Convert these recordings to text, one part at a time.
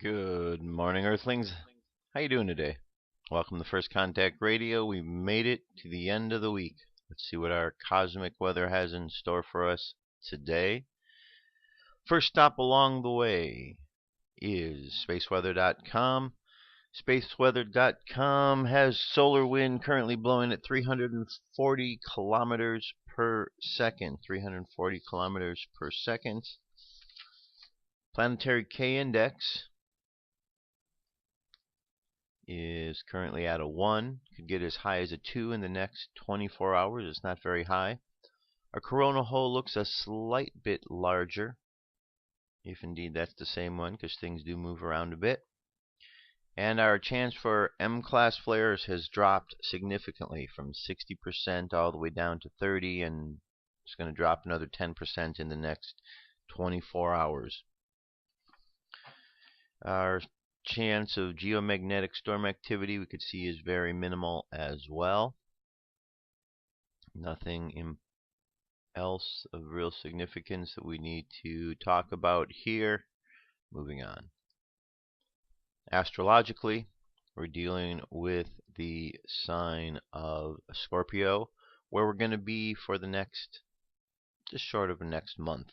Good morning, Earthlings. How you doing today? Welcome to First Contact Radio. We made it to the end of the week. Let's see what our cosmic weather has in store for us today. First stop along the way is spaceweather.com. Spaceweather.com has solar wind currently blowing at 340 kilometers per second. 340 kilometers per second. Planetary K index is currently at a 1. Could get as high as a 2 in the next 24 hours. It's not very high. Our corona hole looks a slight bit larger, if indeed that's the same one, because things do move around a bit. And our chance for M-class flares has dropped significantly from 60% all the way down to 30%, and it's going to drop another 10% in the next 24 hours. Our chance of geomagnetic storm activity we could see is very minimal as well. Nothing else of real significance that we need to talk about here. Moving on. Astrologically, we're dealing with the sign of Scorpio, where we're going to be for the next, just short of the next month.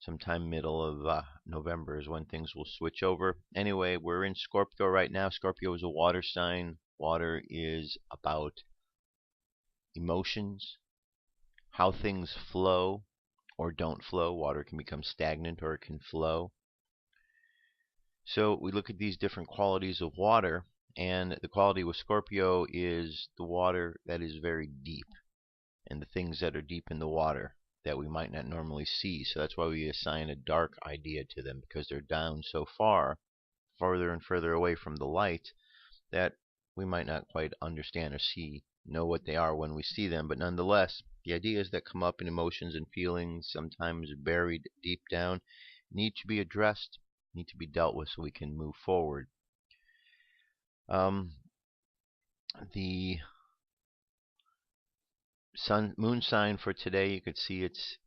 Sometime middle of November is when things will switch over. Anyway, we're in Scorpio right now. Scorpio is a water sign. Water is about emotions, how things flow or don't flow. Water can become stagnant or it can flow. So we look at these different qualities of water, and the quality with Scorpio is the water that is very deep, and the things that are deep in the water that we might not normally see. So that's why we assign a dark idea to them, because they're down so far, further and further away from the light, that we might not quite understand or know what they are when we see them. But nonetheless, the ideas that come up in emotions and feelings, sometimes buried deep down, need to be addressed, need to be dealt with so we can move forward. The moon sign for today, you could see it's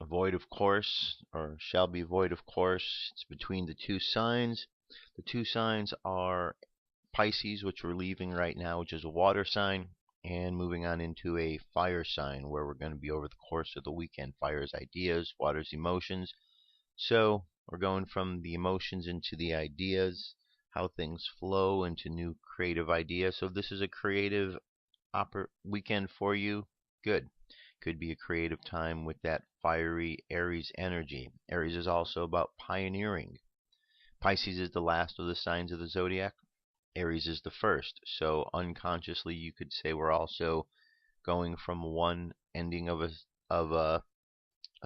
void of course, or shall be void of course. It's between the two signs. The two signs are Pisces, which we're leaving right now, which is a water sign, and moving on into a fire sign, where we're going to be over the course of the weekend. Fire's ideas, water's emotions. So we're going from the emotions into the ideas, how things flow into new creative ideas. So if this is a creative weekend for you, good. Could be a creative time with that fiery Aries energy. Aries is also about pioneering. Pisces is the last of the signs of the zodiac. Aries is the first. So unconsciously you could say we're also going from one ending of a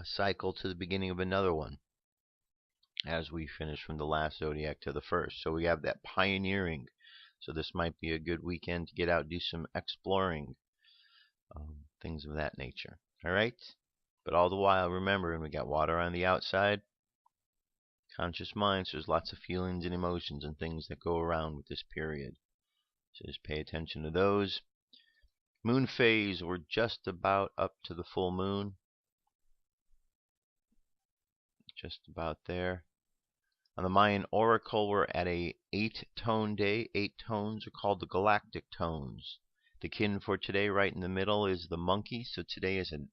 cycle to the beginning of another one, as we finish from the last zodiac to the first. So we have that pioneering. So this might be a good weekend to get out, do some exploring, things of that nature. All right? But all the while, remember, we got water on the outside, conscious mind, so there's lots of feelings and emotions and things that go around with this period. So just pay attention to those. Moon phase, we're just about up to the full moon. Just about there. On the Mayan Oracle, we're at a 8-tone day. 8 tones are called the galactic tones. The kin for today, right in the middle, is the monkey. So today is an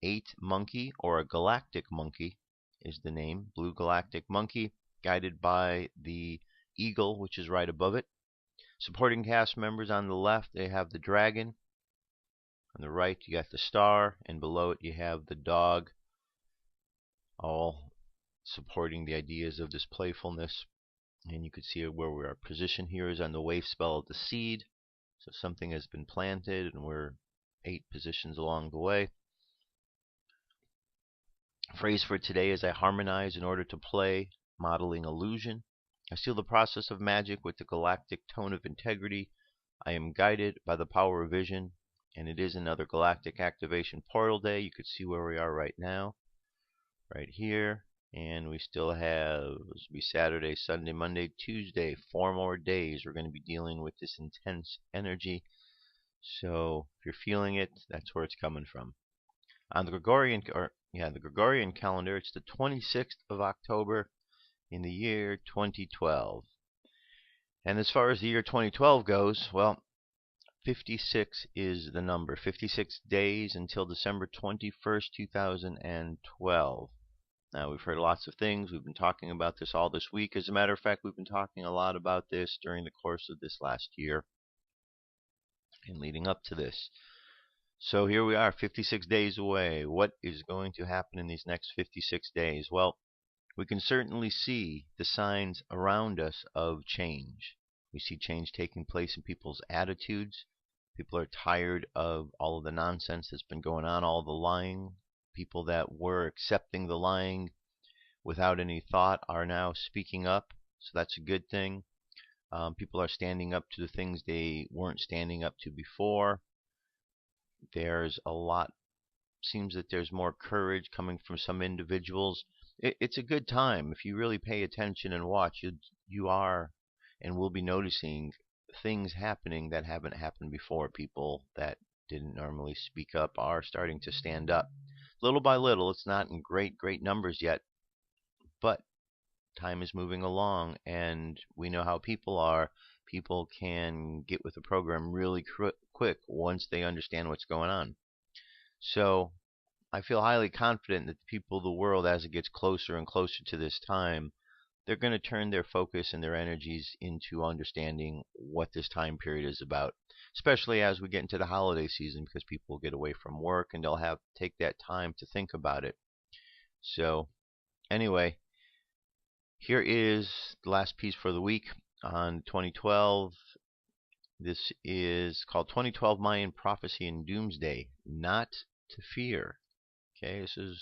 8 monkey, or a galactic monkey is the name. Blue galactic monkey, guided by the eagle, which is right above it. Supporting cast members on the left, they have the dragon. On the right, you got the star, and below it, you have the dog, all supporting the ideas of this playfulness. And you can see where we are positioned here is on the wave spell of the seed. So something has been planted, and we're 8 positions along the way. Phrase for today is I harmonize in order to play, modeling illusion. I seal the process of magic with the galactic tone of integrity. I am guided by the power of vision, and it is another galactic activation portal day. You could see where we are right now, right here. And we still have, this will be Saturday, Sunday, Monday, Tuesday, 4 more days. We're going to be dealing with this intense energy. So if you're feeling it, that's where it's coming from. On the Gregorian calendar, it's the 26th of October. in the year 2012. And as far as the year 2012 goes, well, 56 is the number. 56 days until December 21st, 2012. Now, we've heard lots of things. We've been talking about this all this week. As a matter of fact, we've been talking a lot about this during the course of this last year and leading up to this. So here we are, 56 days away. What is going to happen in these next 56 days? Well, we can certainly see the signs around us of change. We see change taking place in people's attitudes. People are tired of all of the nonsense that's been going on, all the lying. People that were accepting the lying without any thought are now speaking up, so that's a good thing. People are standing up to the things they weren't standing up to before. There's a lot, seems that there's more courage coming from some individuals. It's a good time. If you really pay attention and watch, you are and will be noticing things happening that haven't happened before. People that didn't normally speak up are starting to stand up. Little by little, it's not in great numbers yet, but time is moving along, and we know how people are. People can get with the program really quick once they understand what's going on. So I feel highly confident that the people of the world, as it gets closer and closer to this time, they're going to turn their focus and their energies into understanding what this time period is about, especially as we get into the holiday season, because people will get away from work and they'll have to take that time to think about it. So anyway, here is the last piece for the week on 2012. This is called 2012 Mayan Prophecy and Doomsday, Not to Fear. Okay, this is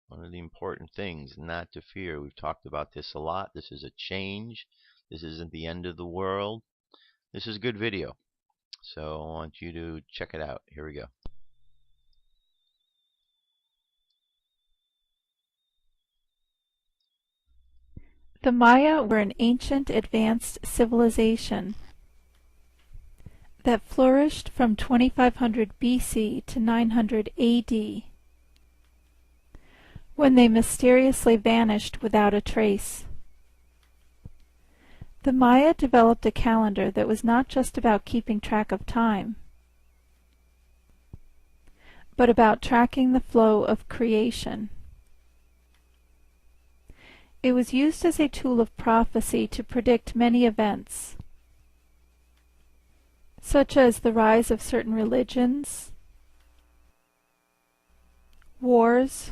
one of the important things, not to fear. We've talked about this a lot. This is a change. This isn't the end of the world. This is a good video, so I want you to check it out. Here we go. The Maya were an ancient advanced civilization that flourished from 2500 BC to 900 AD, when they mysteriously vanished without a trace. The Maya developed a calendar that was not just about keeping track of time, but about tracking the flow of creation. It was used as a tool of prophecy to predict many events, such as the rise of certain religions, wars,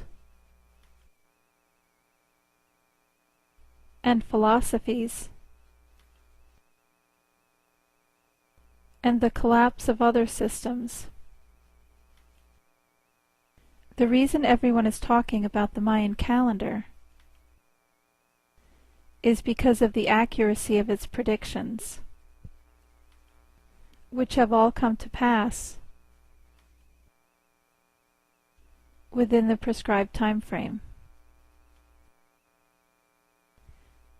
and philosophies, and the collapse of other systems. The reason everyone is talking about the Mayan calendar is because of the accuracy of its predictions, which have all come to pass within the prescribed time frame.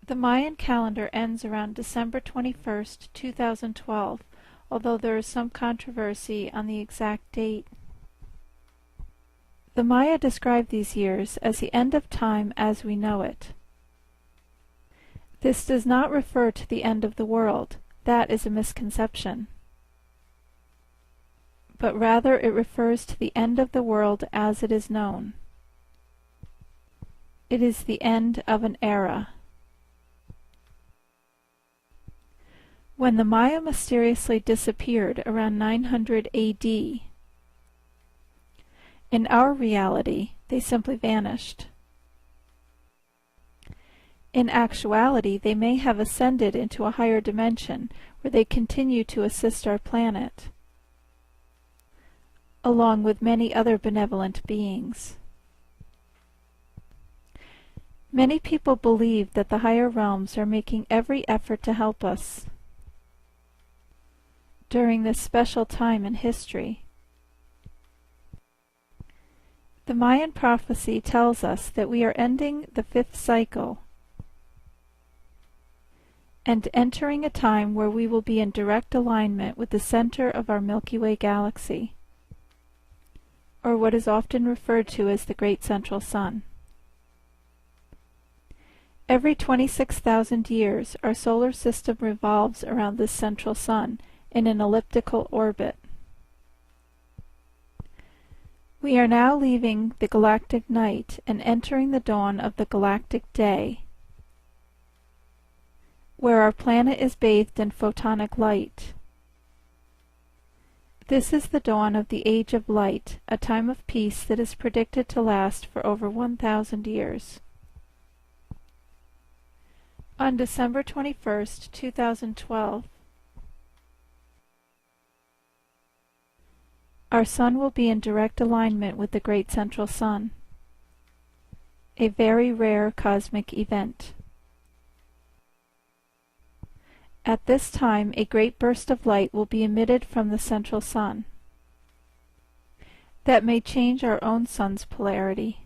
The Mayan calendar ends around December 21st, 2012, although there is some controversy on the exact date. The Maya described these years as the end of time as we know it. This does not refer to the end of the world. That is a misconception. But rather it refers to the end of the world as it is known. It is the end of an era. When the Maya mysteriously disappeared around 900 AD, in our reality, they simply vanished. In actuality, they may have ascended into a higher dimension where they continue to assist our planet, along with many other benevolent beings. Many people believe that the higher realms are making every effort to help us during this special time in history. The Mayan prophecy tells us that we are ending the fifth cycle and entering a time where we will be in direct alignment with the center of our Milky Way galaxy, or what is often referred to as the Great Central Sun. Every 26,000 years, our solar system revolves around this central sun in an elliptical orbit. We are now leaving the galactic night and entering the dawn of the galactic day, where our planet is bathed in photonic light. This is the dawn of the Age of Light, a time of peace that is predicted to last for over 1,000 years. On December 21st, 2012, our sun will be in direct alignment with the Great Central Sun, a very rare cosmic event. At this time, a great burst of light will be emitted from the central sun that may change our own sun's polarity.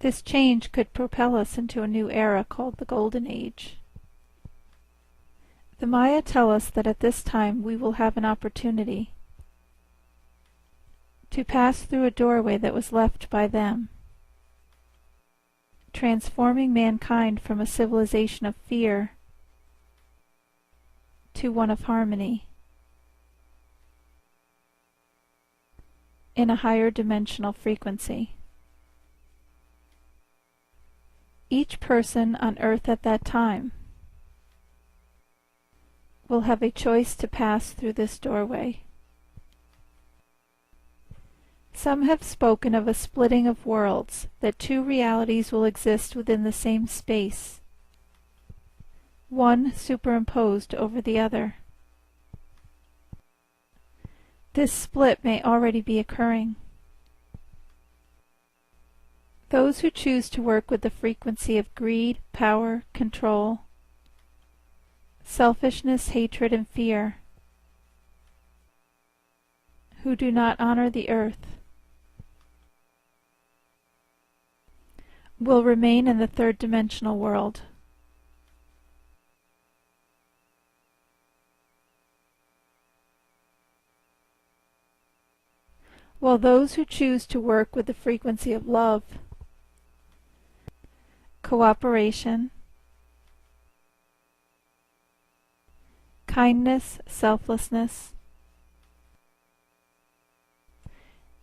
This change could propel us into a new era called the Golden Age. The Maya tell us that at this time we will have an opportunity to pass through a doorway that was left by them, transforming mankind from a civilization of fear to one of harmony in a higher dimensional frequency. Each person on Earth at that time will have a choice to pass through this doorway. Some have spoken of a splitting of worlds, that two realities will exist within the same space, one superimposed over the other. This split may already be occurring. Those who choose to work with the frequency of greed, power, control, selfishness, hatred, and fear, who do not honor the earth, will remain in the third-dimensional world. While those who choose to work with the frequency of love, cooperation, kindness, selflessness,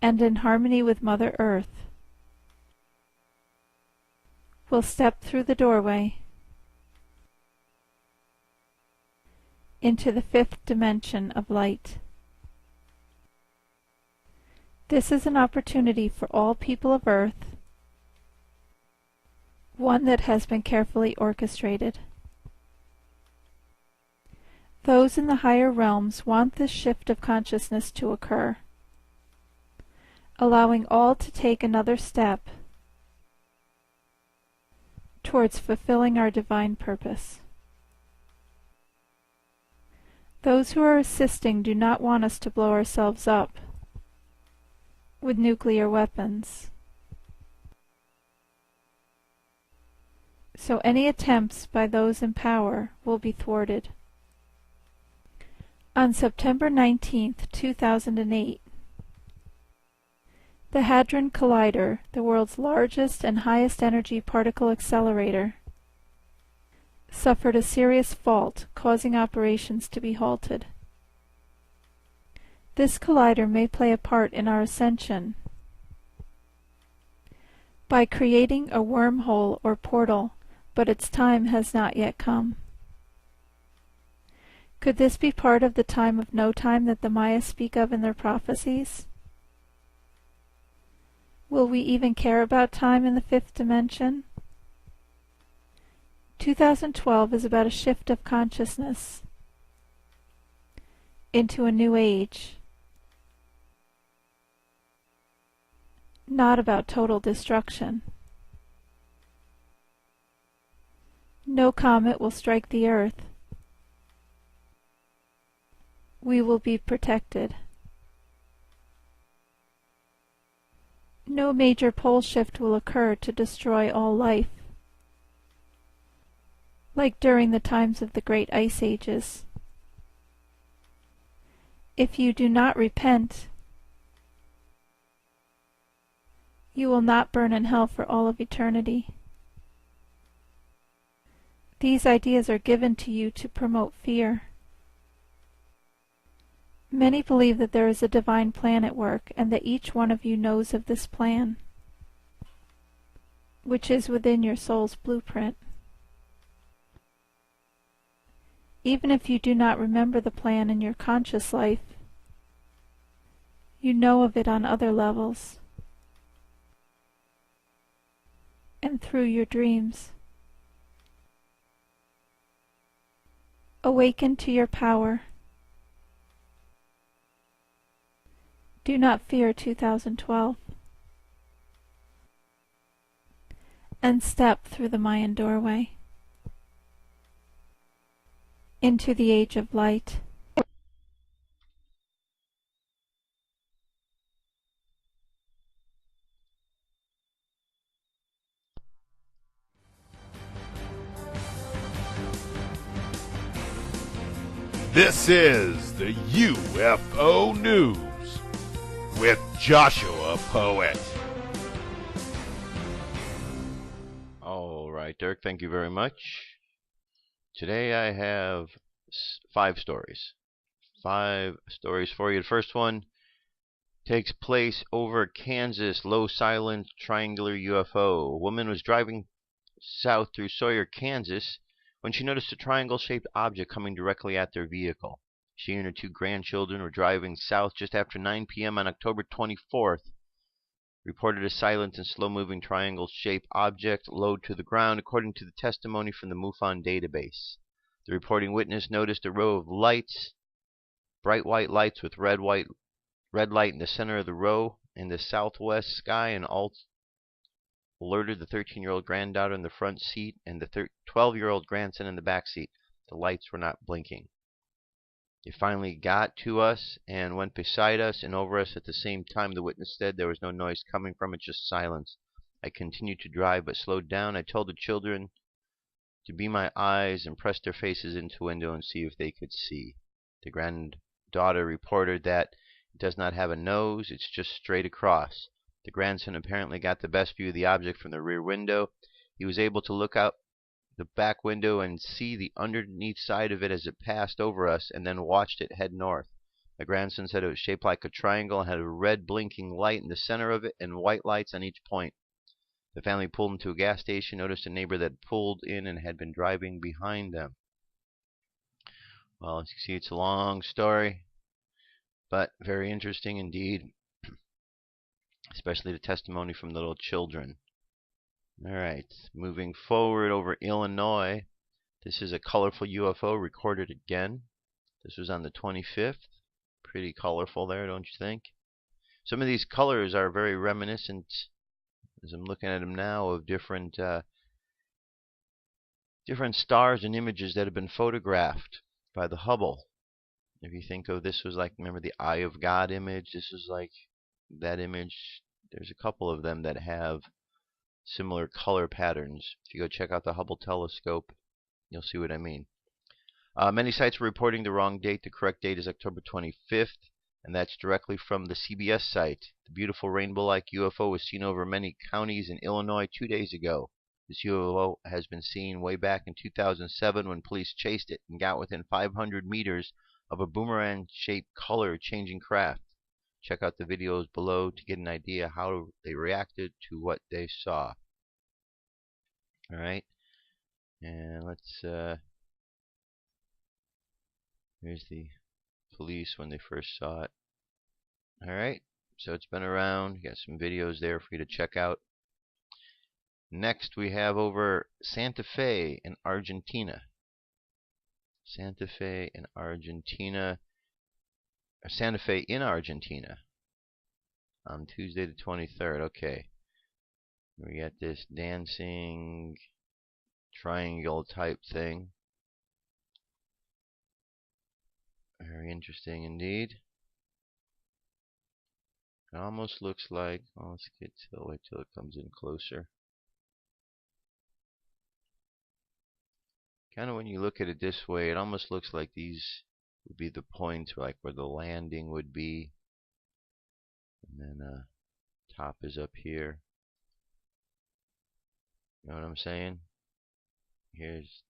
and in harmony with Mother Earth, will step through the doorway into the fifth dimension of light. This is an opportunity for all people of Earth, one that has been carefully orchestrated. Those in the higher realms want this shift of consciousness to occur, allowing all to take another step towards fulfilling our divine purpose. Those who are assisting do not want us to blow ourselves up with nuclear weapons. So any attempts by those in power will be thwarted. On September 19th, 2008, the Hadron Collider, the world's largest and highest energy particle accelerator, suffered a serious fault, causing operations to be halted. This collider may play a part in our ascension by creating a wormhole or portal, but its time has not yet come. Could this be part of the time of no time that the Maya speak of in their prophecies? Will we even care about time in the fifth dimension? 2012 is about a shift of consciousness into a new age, not about total destruction. No comet will strike the earth. We will be protected. No major pole shift will occur to destroy all life, like during the times of the great ice ages. If you do not repent, you will not burn in hell for all of eternity. These ideas are given to you to promote fear. Many believe that there is a divine plan at work and that each one of you knows of this plan, which is within your soul's blueprint. Even if you do not remember the plan in your conscious life, you know of it on other levels and through your dreams. Awaken to your power. Do not fear 2012. And step through the Mayan doorway into the age of light. This is the UFO News with Joshua Poet. All right, Dirk, thank you very much. Today I have 5 stories. 5 stories for you. The first one takes place over Kansas. Low silent triangular UFO. A woman was driving south through Sawyer, Kansas, when she noticed a triangle-shaped object coming directly at their vehicle. She and her 2 grandchildren were driving south just after 9 p.m. on October 24th. Reported a silent and slow-moving triangle-shaped object low to the ground, according to the testimony from the MUFON database. The reporting witness noticed a row of lights, bright white lights with red light in the center of the row in the southwest sky, and alerted the 13-year-old granddaughter in the front seat and the 12-year-old grandson in the back seat. The lights were not blinking. It finally got to us and went beside us and over us at the same time. The witness said there was no noise coming from it, just silence. I continued to drive but slowed down. I told the children to be my eyes and press their faces into the window and see if they could see. The granddaughter reported that it does not have a nose, it's just straight across. The grandson apparently got the best view of the object from the rear window. He was able to look out the back window and see the underneath side of it as it passed over us, and then watched it head north. The grandson said it was shaped like a triangle and had a red blinking light in the center of it and white lights on each point. The family pulled into a gas station, noticed a neighbor that pulled in and had been driving behind them. Well, as you can see, it's a long story, but very interesting indeed, especially the testimony from the little children. All right, moving forward over Illinois. This is a colorful UFO recorded again. This was on the 25th. Pretty colorful there, don't you think? Some of these colors are very reminiscent, as I'm looking at them now, of different stars and images that have been photographed by the Hubble. If you think of this was like, remember the Eye of God image? This is like that image. There's a couple of them that have similar color patterns. If you go check out the Hubble telescope, you'll see what I mean. Many sites were reporting the wrong date. The correct date is October 25th, and that's directly from the CBS site. The beautiful rainbow-like UFO was seen over many counties in Illinois 2 days ago. This UFO has been seen way back in 2007 when police chased it and got within 500 meters of a boomerang-shaped color-changing craft. Check out the videos below to get an idea how they reacted to what they saw. All right, and let's. Here's the police when they first saw it. All right, so it's been around. You got some videos there for you to check out. Next, we have over Santa Fe in Argentina. Santa Fe in Argentina. Santa Fe in Argentina on Tuesday the 23rd. Okay. We got this dancing triangle type thing. Very interesting indeed. It almost looks like, well, let's wait till it comes in closer. Kind of when you look at it this way, it almost looks like these would be the points like where the landing would be. And then top is up here. You know what I'm saying? Here's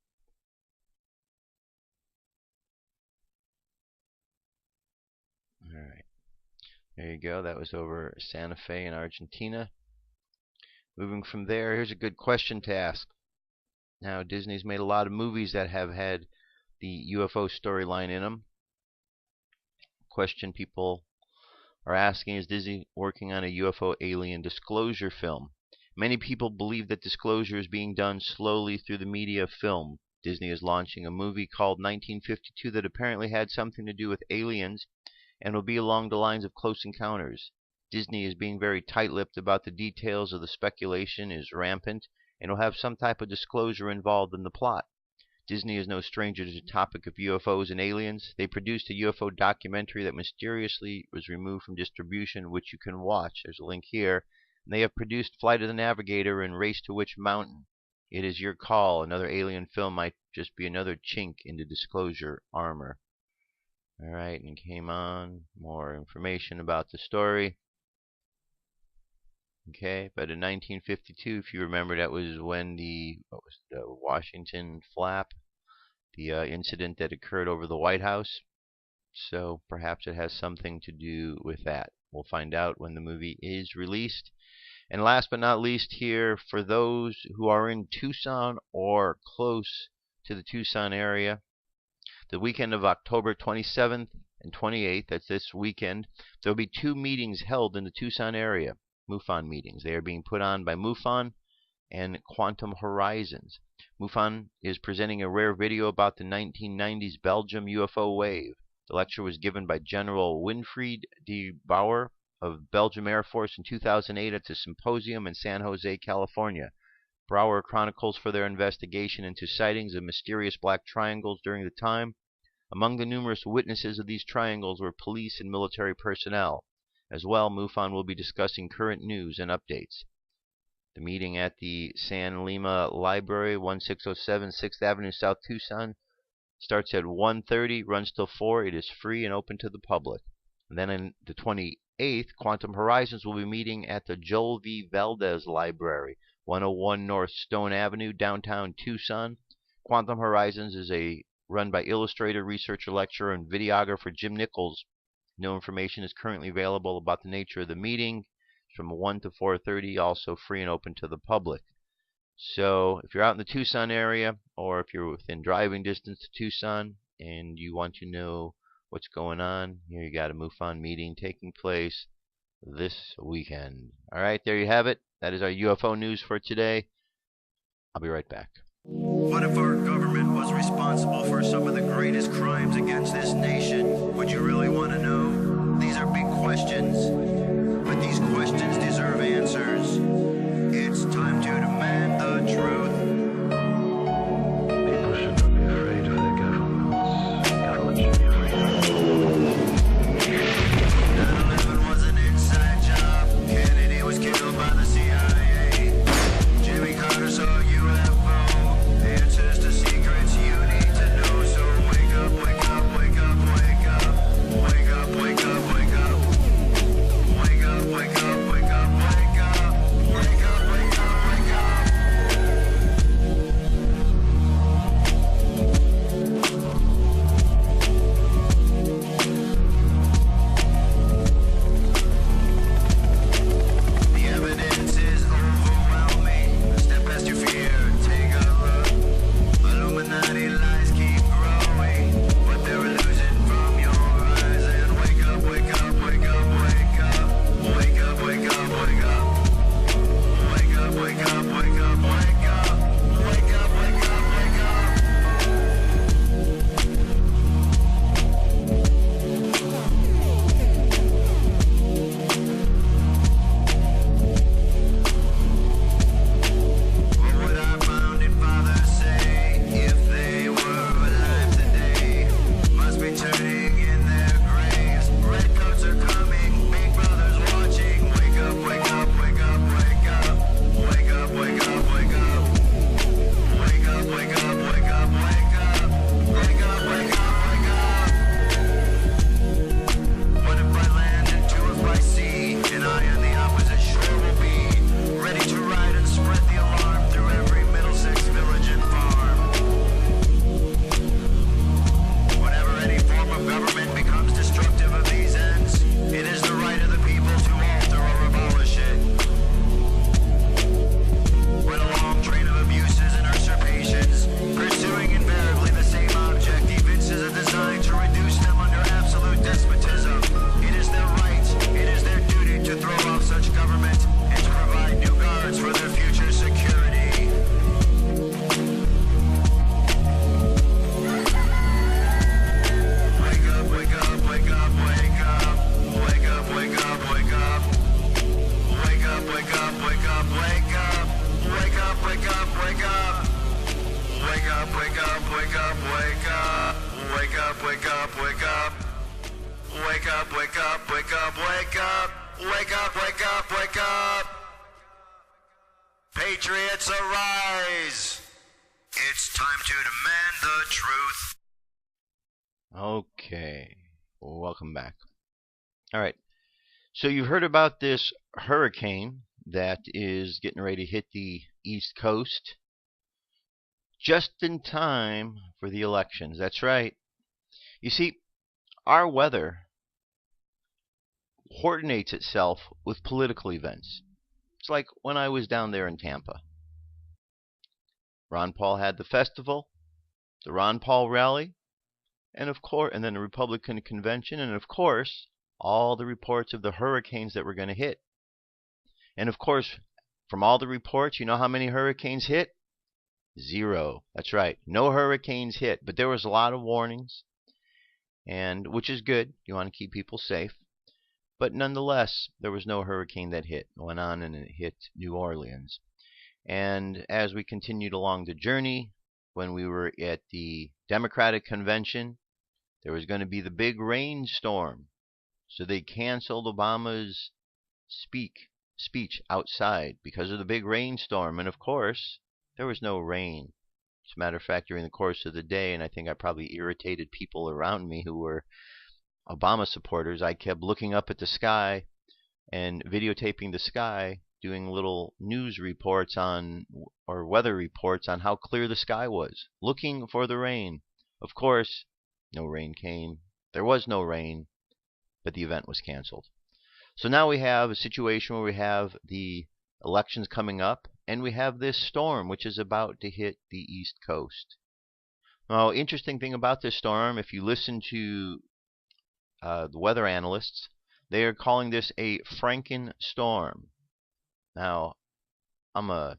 There you go. That was over Santa Fe in Argentina. Moving from there, here's a good question to ask. Now, Disney's made a lot of movies that have had the UFO storyline in them. Question people are asking, is Disney working on a UFO alien disclosure film? Many people believe that disclosure is being done slowly through the media of film. Disney is launching a movie called 1952 that apparently had something to do with aliens and will be along the lines of Close Encounters. Disney is being very tight-lipped about the details of the speculation is rampant and will have some type of disclosure involved in the plot. Disney is no stranger to the topic of UFOs and aliens. They produced a UFO documentary that mysteriously was removed from distribution, which you can watch. There's a link here. And they have produced Flight of the Navigator and Race to Witch Mountain. It is your call. Another alien film might just be another chink in the disclosure armor. Alright, and came on. More information about the story. Okay, but in 1952, if you remember, that was when the Washington flap, the incident that occurred over the White House. So perhaps it has something to do with that. We'll find out when the movie is released. And last but not least here, for those who are in Tucson or close to the Tucson area, the weekend of October 27th and 28th, that's this weekend, there will be 2 meetings held in the Tucson area, MUFON meetings. They are being put on by MUFON and Quantum Horizons. MUFON is presenting a rare video about the 1990s Belgium UFO wave. The lecture was given by General Winfried de Bauer of Belgium Air Force in 2008 at a symposium in San Jose, California. Brouwer chronicles for their investigation into sightings of mysterious black triangles during the time. Among the numerous witnesses of these triangles were police and military personnel. As well, MUFON will be discussing current news and updates. The meeting at the San Lima Library, 1607 6th Avenue, South Tucson, starts at 1:30, runs till 4. It is free and open to the public. And then on the 28th, Quantum Horizons will be meeting at the Joel V. Valdez Library, 101 North Stone Avenue, downtown Tucson. Quantum Horizons is run by illustrator, researcher, lecturer, and videographer Jim Nichols. No information is currently available about the nature of the meeting. It's from 1 to 4:30, also free and open to the public. So if you're out in the Tucson area, or if you're within driving distance to Tucson and you want to know what's going on, here you got a MUFON meeting taking place this weekend. Alright, there you have it. That is our UFO news for today. I'll be right back. What if our government was responsible for some of the greatest crimes against this nation? Would you really want to know? These are big questions, but these questions deserve answers. It's time to demand the truth. People should not be afraid of their governments. Governments should be afraid of them. 9/11 was an inside job. Kennedy was killed by the CIA. Jimmy Carter saw UFO. Answers to secrets you need to know. So wake up, wake up, wake up, wake up. Wake up, wake up, wake up. wake up, wake up, wake up. Wake up, wake up, wake up. Wake up, wake up, wake up, wake up. Wake up, wake up, wake up. Patriots arise. It's time to demand the truth. Okay, welcome back. All right, so you've heard about this hurricane that is getting ready to hit the East Coast just in time for the elections. That's right. You see, our weather coordinates itself with political events. It's like when I was down there in Tampa. Ron Paul had the festival, the Ron Paul rally, and then the Republican convention, and of course, all the reports of the hurricanes that were going to hit. And of course, from all the reports, you know how many hurricanes hit? 0. That's right. No hurricanes hit, but there was a lot of warnings, and which is good. You want to keep people safe. But nonetheless, there was no hurricane that hit. It went on and it hit New Orleans. And as we continued along the journey, when we were at the Democratic convention, there was going to be the big rainstorm. So they canceled Obama's speech outside because of the big rainstorm. And of course, there was no rain. As a matter of fact, during the course of the day, and I think I probably irritated people around me who were Obama supporters, I kept looking up at the sky and videotaping the sky, doing little news reports or weather reports on how clear the sky was, looking for the rain. Of course, no rain came. There was no rain, but the event was canceled. So now we have a situation where we have the elections coming up, and we have this storm which is about to hit the East Coast. Now, interesting thing about this storm, if you listen to the weather analysts, they are calling this a Frankenstorm. Now, I'm a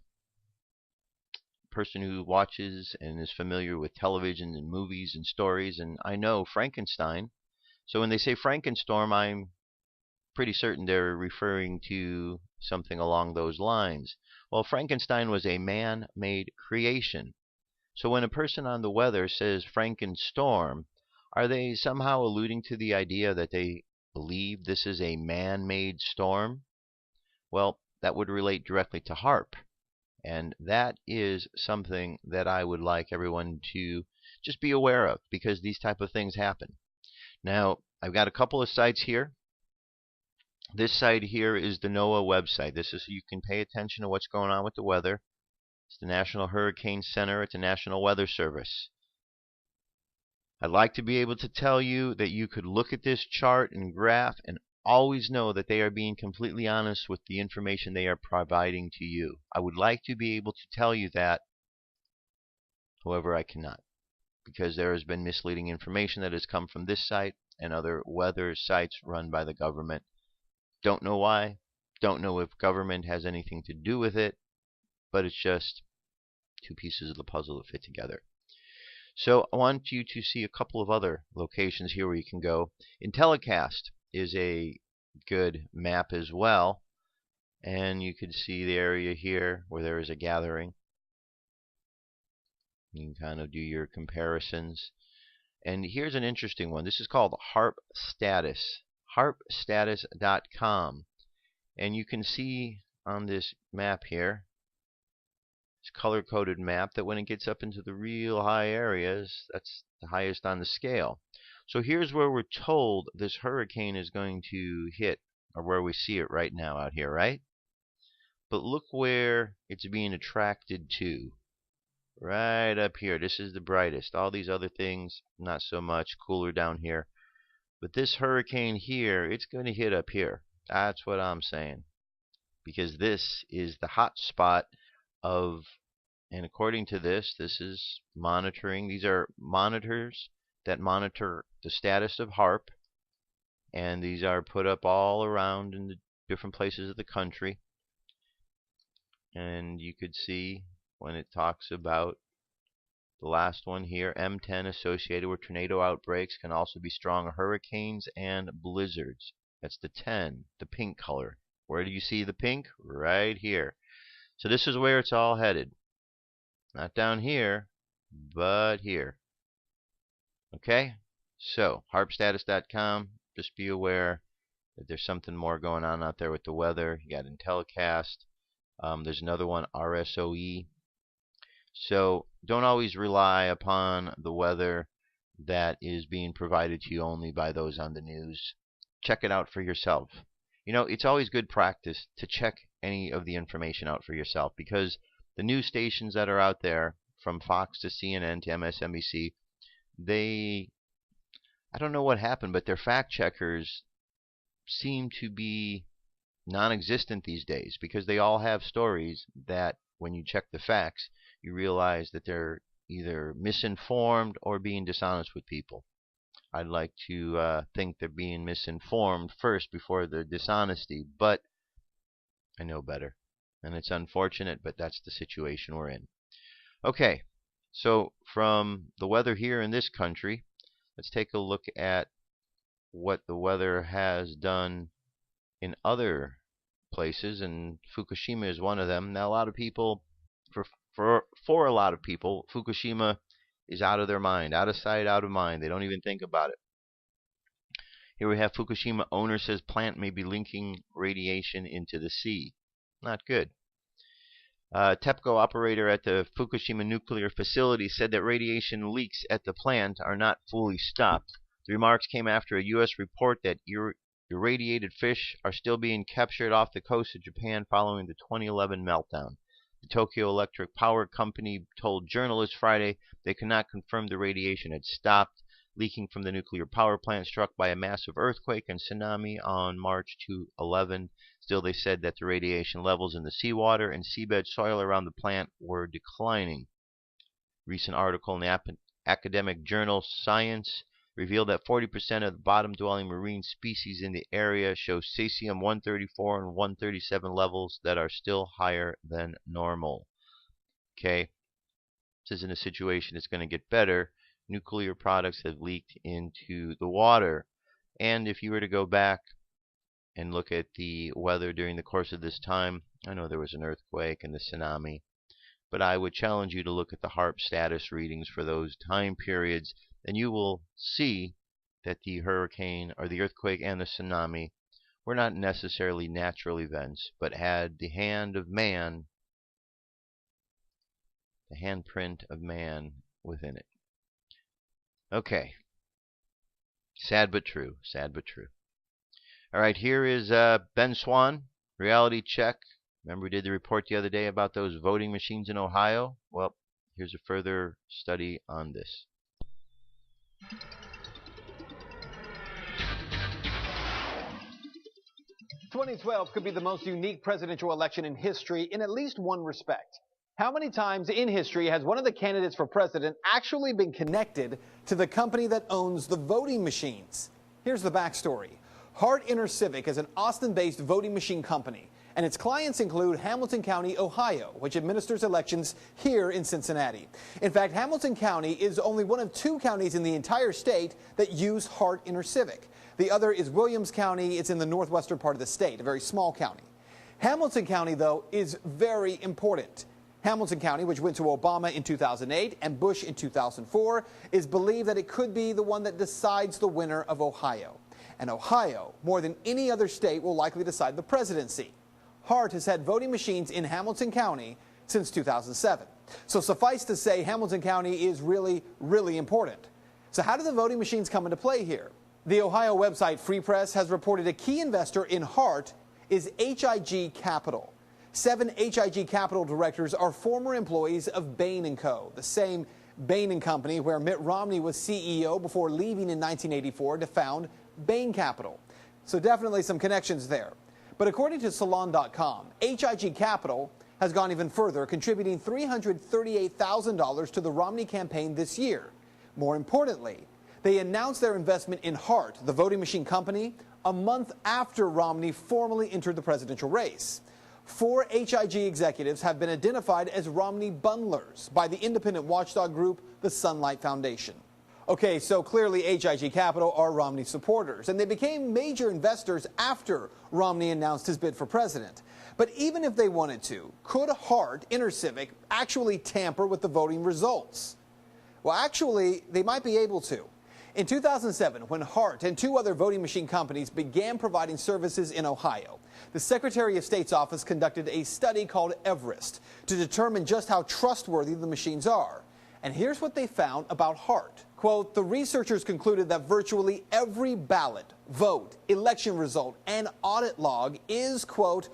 person who watches and is familiar with television and movies and stories, and I know Frankenstein. So when they say Frankenstorm, I'm pretty certain they're referring to something along those lines. Well, Frankenstein was a man-made creation. So when a person on the weather says Frankenstorm, are they somehow alluding to the idea that they believe this is a man-made storm? Well, that would relate directly to HAARP. And that is something that I would like everyone to just be aware of, because these type of things happen. Now, I've got a couple of sites here. This site here is the NOAA website. This is so you can pay attention to what's going on with the weather. It's the National Hurricane Center. It's the National Weather Service. I'd like to be able to tell you that you could look at this chart and graph and always know that they are being completely honest with the information they are providing to you. I would like to be able to tell you that, however, I cannot, because there has been misleading information that has come from this site and other weather sites run by the government. Don't know why. Don't know if government has anything to do with it, but it's just two pieces of the puzzle that fit together. So I want you to see a couple of other locations here where you can go. Intellicast is a good map as well, and you can see the area here where there is a gathering. You can kind of do your comparisons. And here's an interesting one. This is called HAARP Status, harpstatus.com. And you can see on this map here, this color-coded map, that when it gets up into the real high areas, that's the highest on the scale. So here's where we're told this hurricane is going to hit, or where we see it right now out here, right? But look where it's being attracted to. Right up here. This is the brightest. All these other things, not so much. Cooler down here. But this hurricane here, it's going to hit up here. That's what I'm saying. Because this is the hot spot of, and according to this, this is monitoring. These are monitors that monitor the status of HAARP. And these are put up all around in the different places of the country. And you could see when it talks about the last one here, M10 associated with tornado outbreaks can also be strong hurricanes and blizzards. That's the 10, the pink color. Where do you see the pink? Right here. So this is where it's all headed. Not down here, but here. Okay? So, harpstatus.com, just be aware that there's something more going on out there with the weather. You got Intellicast. There's another one, RSOE. So, don't always rely upon the weather that is being provided to you only by those on the news. Check it out for yourself. You know, it's always good practice to check any of the information out for yourself, because the news stations that are out there, from Fox to CNN to MSNBC, I don't know what happened, but their fact checkers seem to be non-existent these days, because they all have stories that when you check the facts, you realize that they're either misinformed or being dishonest with people. I'd like to think they're being misinformed first before the dishonesty, but I know better. And it's unfortunate, but that's the situation we're in. Okay, so from the weather here in this country, let's take a look at what the weather has done in other places, and Fukushima is one of them. Now, a lot of people, for a lot of people, Fukushima is out of their mind, out of sight, out of mind. They don't even think about it. Here we have Fukushima owner says plant may be linking radiation into the sea. Not good. TEPCO operator at the Fukushima nuclear facility said that radiation leaks at the plant are not fully stopped. The remarks came after a U.S. report that irradiated fish are still being captured off the coast of Japan following the 2011 meltdown. The Tokyo Electric Power Company told journalists Friday they could not confirm the radiation had stopped leaking from the nuclear power plant struck by a massive earthquake and tsunami on March 11. Still, they said that the radiation levels in the seawater and seabed soil around the plant were declining. Recent article in the academic journal Science revealed that 40% of the bottom-dwelling marine species in the area show cesium-134 and 137 levels that are still higher than normal. Okay, this isn't a situation that's going to get better. Nuclear products have leaked into the water. And if you were to go back and look at the weather during the course of this time, I know there was an earthquake and the tsunami, but I would challenge you to look at the HAARP status readings for those time periods, and you will see that the hurricane or the earthquake and the tsunami were not necessarily natural events, but had the hand of man, the handprint of man within it. Okay. Sad but true. Sad but true. All right, here is Ben Swan, reality check. Remember we did the report the other day about those voting machines in Ohio? Well, here's a further study on this. 2012 could be the most unique presidential election in history in at least one respect. How many times in history has one of the candidates for president actually been connected to the company that owns the voting machines? Here's the backstory. Hart InterCivic is an Austin-based voting machine company, and its clients include Hamilton County, Ohio, which administers elections here in Cincinnati. In fact, Hamilton County is only one of 2 counties in the entire state that use Hart InterCivic. The other is Williams County. It's in the northwestern part of the state, a very small county. Hamilton County, though, is very important. Hamilton County, which went to Obama in 2008 and Bush in 2004, is believed that it could be the one that decides the winner of Ohio. And Ohio, more than any other state, will likely decide the presidency. Hart has had voting machines in Hamilton County since 2007. So suffice to say, Hamilton County is really, really important. So how do the voting machines come into play here? The Ohio website Free Press has reported a key investor in Hart is HIG Capital. 7 HIG Capital directors are former employees of Bain & Co., the same Bain & Company where Mitt Romney was CEO before leaving in 1984 to found Bain Capital. So definitely some connections there. But according to Salon.com, HIG Capital has gone even further, contributing $338,000 to the Romney campaign this year. More importantly, they announced their investment in Hart, the voting machine company, a month after Romney formally entered the presidential race. 4 HIG executives have been identified as Romney bundlers by the independent watchdog group, the Sunlight Foundation. Okay, so clearly HIG Capital are Romney supporters, and they became major investors after Romney announced his bid for president. But even if they wanted to, could Hart InterCivic actually tamper with the voting results? Well, actually, they might be able to. In 2007, when Hart and two other voting machine companies began providing services in Ohio, the Secretary of State's office conducted a study called Everest to determine just how trustworthy the machines are. And here's what they found about Hart. Quote, the researchers concluded that virtually every ballot, vote, election result, and audit log is, quote,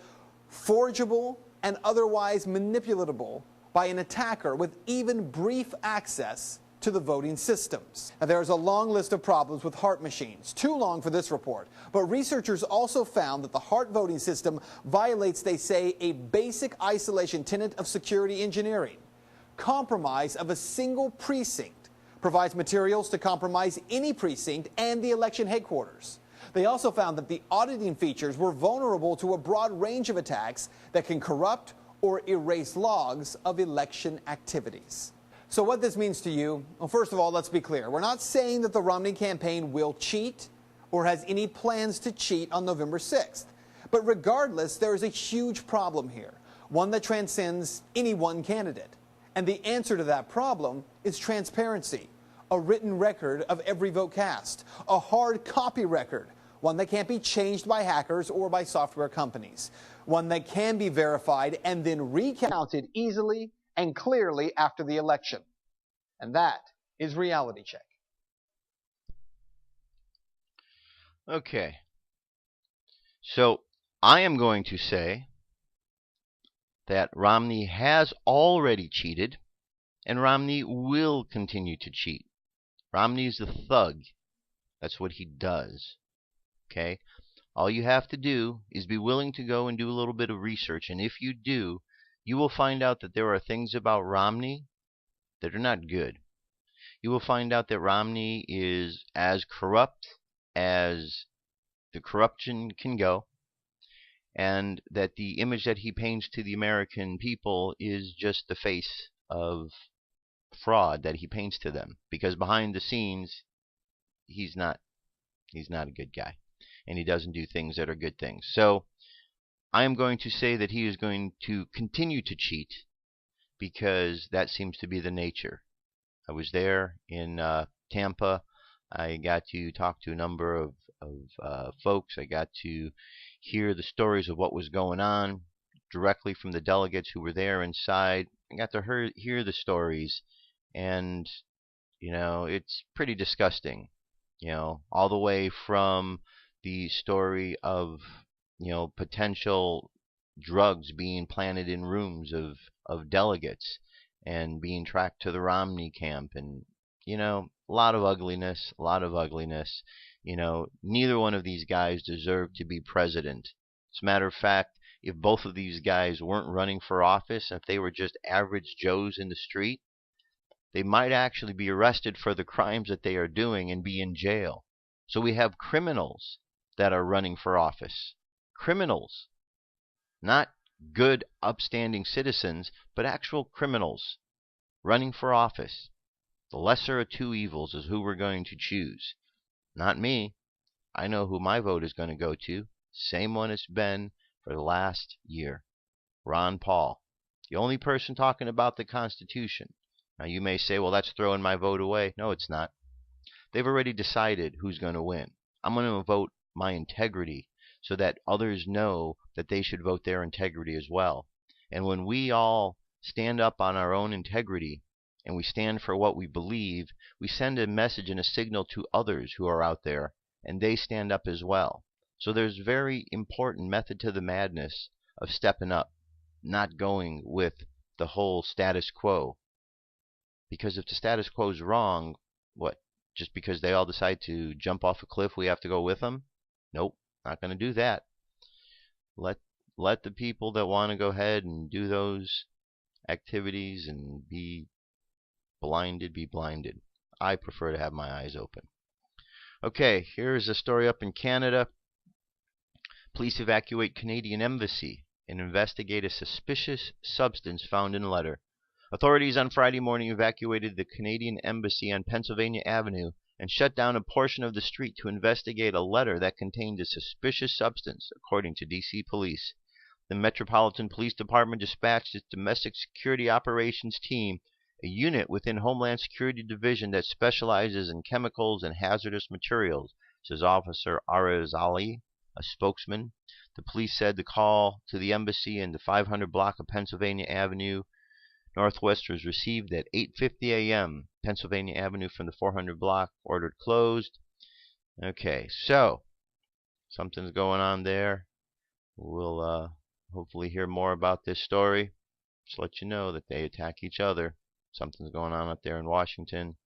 forgeable and otherwise manipulatable by an attacker with even brief access to the voting systems. Now, there's a long list of problems with Hart machines, too long for this report, but researchers also found that the Hart voting system violates, they say, a basic isolation tenet of security engineering. Compromise of a single precinct provides materials to compromise any precinct and the election headquarters. They also found that the auditing features were vulnerable to a broad range of attacks that can corrupt or erase logs of election activities. So what this means to you, well, first of all, let's be clear. We're not saying that the Romney campaign will cheat or has any plans to cheat on November 6th. But regardless, there is a huge problem here, one that transcends any one candidate. And the answer to that problem is transparency, a written record of every vote cast, a hard copy record, one that can't be changed by hackers or by software companies, one that can be verified and then recounted easily and clearly after the election. And that is Reality Check. Okay. So I am going to say that Romney has already cheated and Romney will continue to cheat. Romney is a thug. That's what he does. Okay? All you have to do is be willing to go and do a little bit of research, and if you do, you will find out that there are things about Romney that are not good. You will find out that Romney is as corrupt as the corruption can go, and that the image that he paints to the American people is just the face of fraud that he paints to them, because behind the scenes he's not a good guy, and he doesn't do things that are good things. So I am going to say that he is going to continue to cheat, because that seems to be the nature. I was there in Tampa. I got to talk to a number of folks. I got to hear the stories of what was going on directly from the delegates who were there inside. I got to hear the stories, and it's pretty disgusting. All the way from the story of potential drugs being planted in rooms of delegates and being tracked to the Romney camp, and a lot of ugliness, neither one of these guys deserve to be president. As a matter of fact, if both of these guys weren't running for office, if they were just average Joes in the street, they might actually be arrested for the crimes that they are doing and be in jail. So we have criminals that are running for office. Criminals. Not good, upstanding citizens, but actual criminals running for office. The lesser of two evils is who we're going to choose. Not me. I know who my vote is going to go to. Same one it's been for the last year. Ron Paul. The only person talking about the Constitution. Now you may say, well, that's throwing my vote away. No, it's not. They've already decided who's going to win. I'm going to vote my integrity so that others know that they should vote their integrity as well. And when we all stand up on our own integrity and we stand for what we believe, we send a message and a signal to others who are out there, and they stand up as well. So there's very important method to the madness of stepping up, not going with the whole status quo. Because if the status quo is wrong, what? Just because they all decide to jump off a cliff, we have to go with them? Nope, not going to do that. Let the people that want to go ahead and do those activities and be blinded. I prefer to have my eyes open. Okay, here's a story up in Canada. Police evacuate Canadian embassy and investigate a suspicious substance found in letter. Authorities on Friday morning evacuated the Canadian embassy on Pennsylvania Avenue and shut down a portion of the street to investigate a letter that contained a suspicious substance, according to D.C. police. The Metropolitan Police Department dispatched its domestic security operations team, a unit within Homeland Security Division that specializes in chemicals and hazardous materials, says Officer Arizali, a spokesman. The police said the call to the embassy in the 500 block of Pennsylvania Avenue Northwest was received at 8:50 a.m. Pennsylvania Avenue from the 400 block, ordered closed. Okay, so something's going on there. We'll hopefully hear more about this story. Just let you know that they attack each other. Something's going on up there in Washington.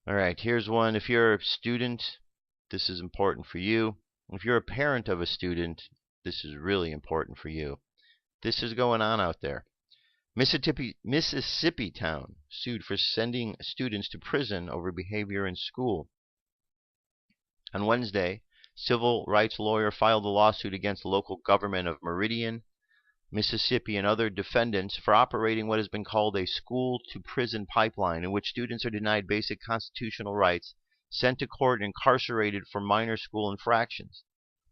All right, here's one. If you're a student, this is important for you. If you're a parent of a student, this is really important for you. This is going on out there. Mississippi town sued for sending students to prison over behavior in school. On Wednesday, civil rights lawyer filed a lawsuit against the local government of Meridian, Mississippi, and other defendants for operating what has been called a school-to-prison pipeline in which students are denied basic constitutional rights, sent to court, and incarcerated for minor school infractions.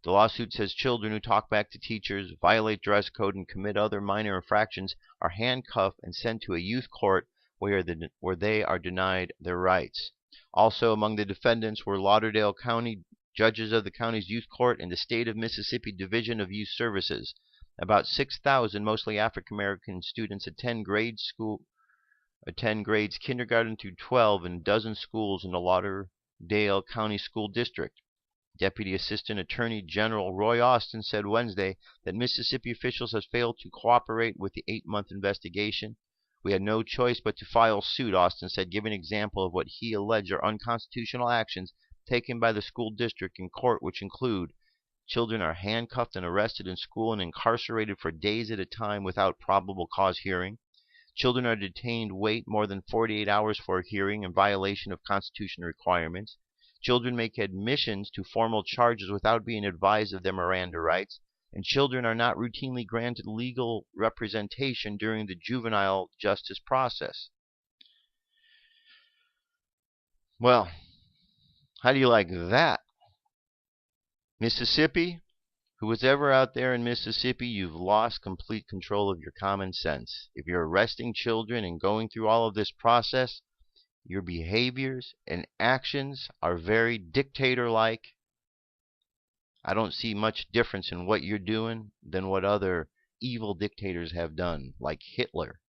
The lawsuit says children who talk back to teachers, violate dress code, and commit other minor infractions are handcuffed and sent to a youth court where they are denied their rights. Also among the defendants were Lauderdale County judges of the county's youth court and the state of Mississippi Division of Youth Services. About 6,000, mostly African American students, attend grades kindergarten through 12 in a dozen schools in the Lauderdale County School District. Deputy Assistant Attorney General Roy Austin said Wednesday that Mississippi officials have failed to cooperate with the 8-month investigation. We had no choice but to file suit, Austin said, giving an example of what he alleged are unconstitutional actions taken by the school district in court, which include children are handcuffed and arrested in school and incarcerated for days at a time without probable cause hearing. Children are detained wait more than 48 hours for a hearing in violation of constitutional requirements. Children make admissions to formal charges without being advised of their Miranda rights, and children are not routinely granted legal representation during the juvenile justice process. Well, how do you like that? Mississippi, who was ever out there in Mississippi, you've lost complete control of your common sense. If you're arresting children and going through all of this process, your behaviors and actions are very dictator-like. I don't see much difference in what you're doing than what other evil dictators have done, like Hitler.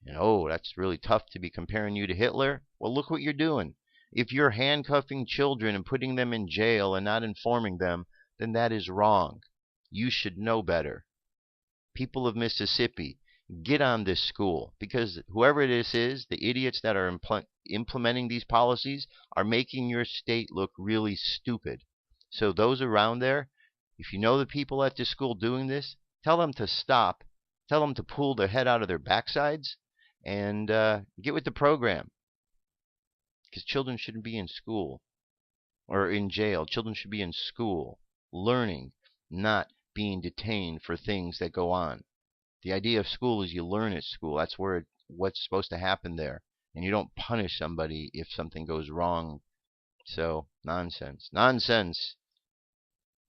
And oh, that's really tough to be comparing you to Hitler. Well, look what you're doing. If you're handcuffing children and putting them in jail and not informing them, then that is wrong. You should know better. People of Mississippi, get on this school, because whoever this is, the idiots that are implementing these policies are making your state look really stupid. So those around there, if you know the people at this school doing this, tell them to stop. Tell them to pull their head out of their backsides and get with the program. Because children shouldn't be in school or in jail. Children should be in school, learning, not being detained for things that go on. The idea of school is you learn at school. That's what's supposed to happen there. And you don't punish somebody if something goes wrong. So, nonsense. Nonsense.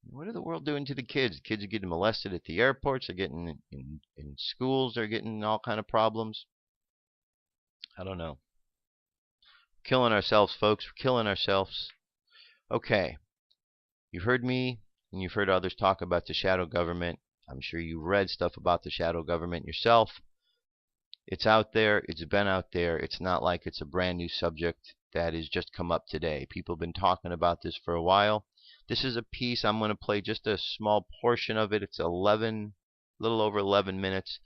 What are the world doing to the kids? The kids are getting molested at the airports. They're getting in schools. They're getting all kind of problems. I don't know. Killing ourselves, folks. We're killing ourselves. Okay. You've heard me and you've heard others talk about the shadow government. I'm sure you've read stuff about the shadow government yourself. It's out there. It's been out there. It's not like it's a brand new subject that has just come up today. People have been talking about this for a while. This is a piece. I'm going to play just a small portion of it. It's a little over 11 minutes.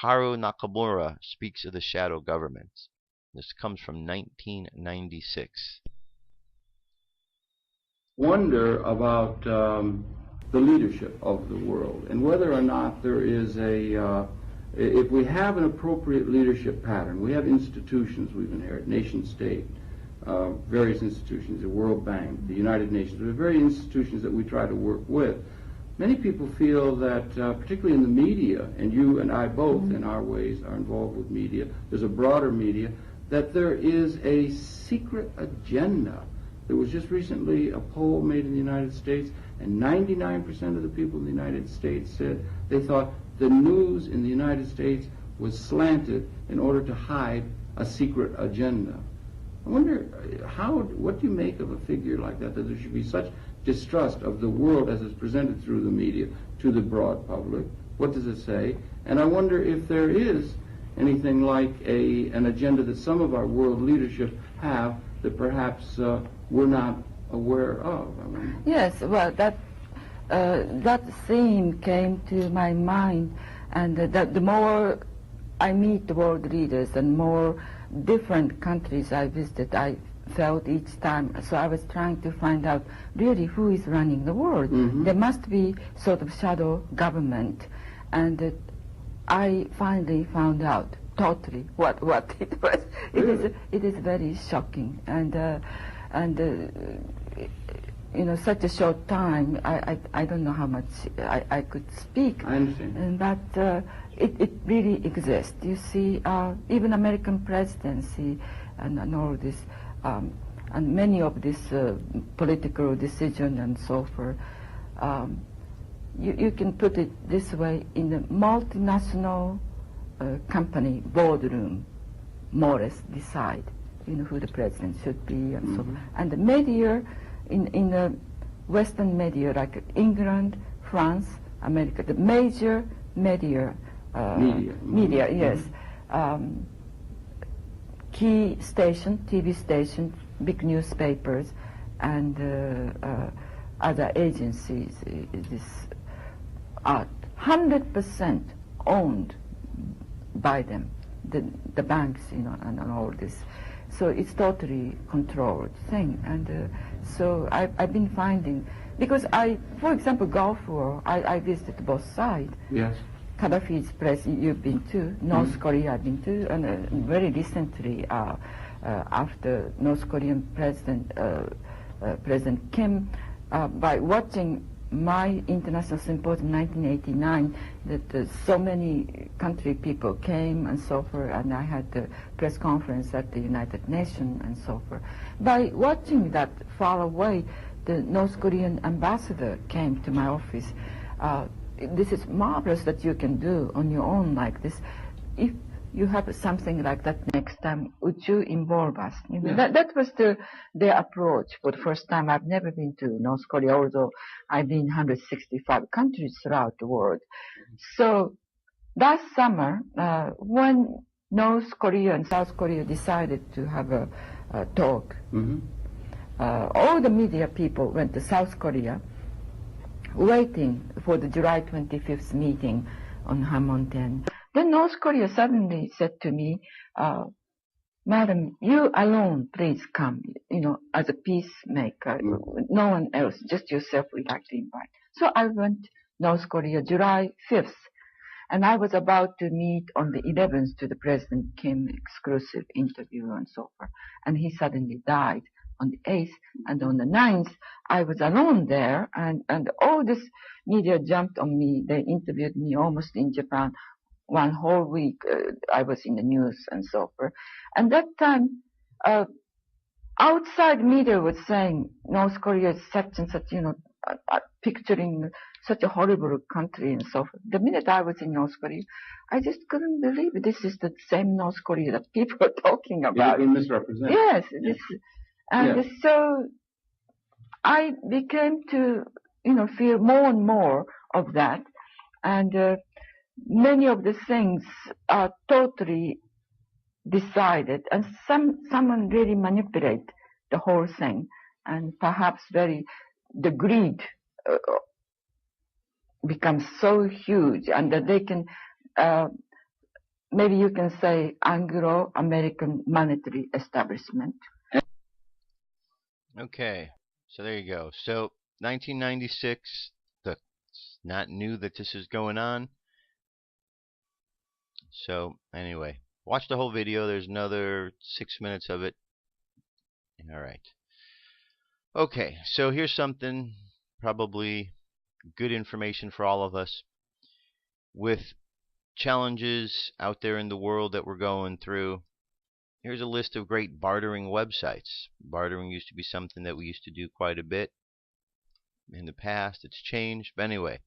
Kaoru Nakamaru speaks of the shadow government. This comes from 1996. Wonder about the leadership of the world and whether or not there is if we have an appropriate leadership pattern. We have institutions we've inherited, nation state, various institutions, the World Bank, the United Nations. There are various institutions that we try to work with. Many people feel that, particularly in the media, and you and I both in our ways are involved with media, there's a broader media, that there is a secret agenda. There was just recently a poll made in the United States, and 99% of the people in the United States said they thought the news in the United States was slanted in order to hide a secret agenda. I wonder what do you make of a figure like that, that there should be such distrust of the world as it's presented through the media to the broad public? What does it say? And I wonder if there is anything like an agenda that some of our world leadership have that perhaps we're not aware of. I mean, yes, well, that theme came to my mind, and that the more I meet the world leaders and more different countries I visited, I felt each time. So I was trying to find out really who is running the world. Mm-hmm. There must be sort of shadow government, and I finally found out totally what it was. Really? It is very shocking, and you know, such a short time, I don't know how much I could speak. I understand. But it really exists. You see, even American presidency and all this, and many of this political decision and so forth, you can put it this way: in the multinational company boardroom, more or less decide, you know, who the president should be, and so. And the media, in the Western media like England, France, America, the major media, yes, key station, TV station, big newspapers, and other agencies, this are 100% owned by them, the banks, you know, and all this. So it's totally controlled thing, and so I've been finding, because for example, Gulf War, I visited both sides. Yes. Gaddafi's place you've been to, North Korea I've been to, and very recently, after North Korean President Kim, by watching my international symposium 1989, that so many country people came and so forth, and I had the press conference at the United Nations and so forth. By watching that far away, the North Korean ambassador came to my office. This is marvelous that you can do on your own like this. If you have something like that next time, would you involve us? You know, that was their approach. For the first time, I've never been to North Korea, although I've been in 165 countries throughout the world. So last summer, when North Korea and South Korea decided to have a talk, all the media people went to South Korea, waiting for the July 25th meeting on Hammonton. Then North Korea suddenly said to me, Madam, you alone, please come, you know, as a peacemaker. No one else, just yourself we'd like to invite. So I went North Korea July 5th, and I was about to meet on the 11th to the President Kim exclusive interview and so forth. And he suddenly died on the 8th, and on the 9th, I was alone there, and all this media jumped on me. They interviewed me almost in Japan. One whole week, I was in the news and so forth. And that time, outside media was saying North Korea is such and such, you know, picturing such a horrible country and so forth. The minute I was in North Korea, I just couldn't believe it. This is the same North Korea that people are talking about. It's been misrepresented. Yes, so I became to, you know, feel more and more of that, and many of the things are totally decided, and someone really manipulate the whole thing, and perhaps the greed becomes so huge, and that they can, maybe you can say, Anglo-American monetary establishment. Okay, so there you go. So 1996, it's not new that this is going on. So anyway, watch the whole video. There's another 6 minutes of it. All right. Okay, so here's something probably good information for all of us. With challenges out there in the world that we're going through, here's a list of great bartering websites. Bartering used to be something that we used to do quite a bit in the past. It's changed. But anyway,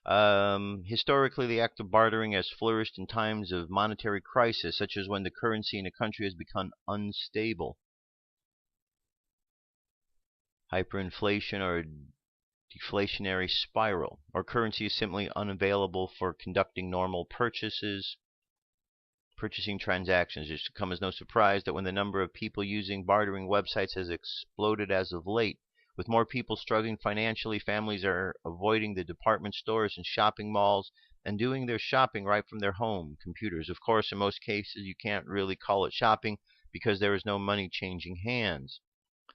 Historically, the act of bartering has flourished in times of monetary crisis, such as when the currency in a country has become unstable. Hyperinflation or deflationary spiral, or currency is simply unavailable for conducting normal purchasing transactions. It should come as no surprise that when the number of people using bartering websites has exploded as of late, with more people struggling financially, families are avoiding the department stores and shopping malls and doing their shopping right from their home computers. Of course, in most cases, you can't really call it shopping because there is no money changing hands.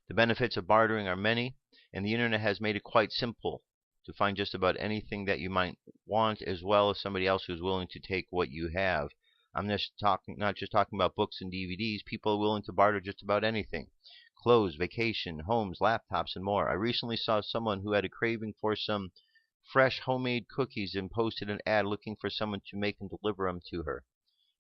The benefits of bartering are many, and the internet has made it quite simple to find just about anything that you might want, as well as somebody else who's willing to take what you have. I'm not just talking about books and DVDs. People are willing to barter just about anything. Clothes, vacation, homes, laptops, and more. I recently saw someone who had a craving for some fresh homemade cookies and posted an ad looking for someone to make and deliver them to her.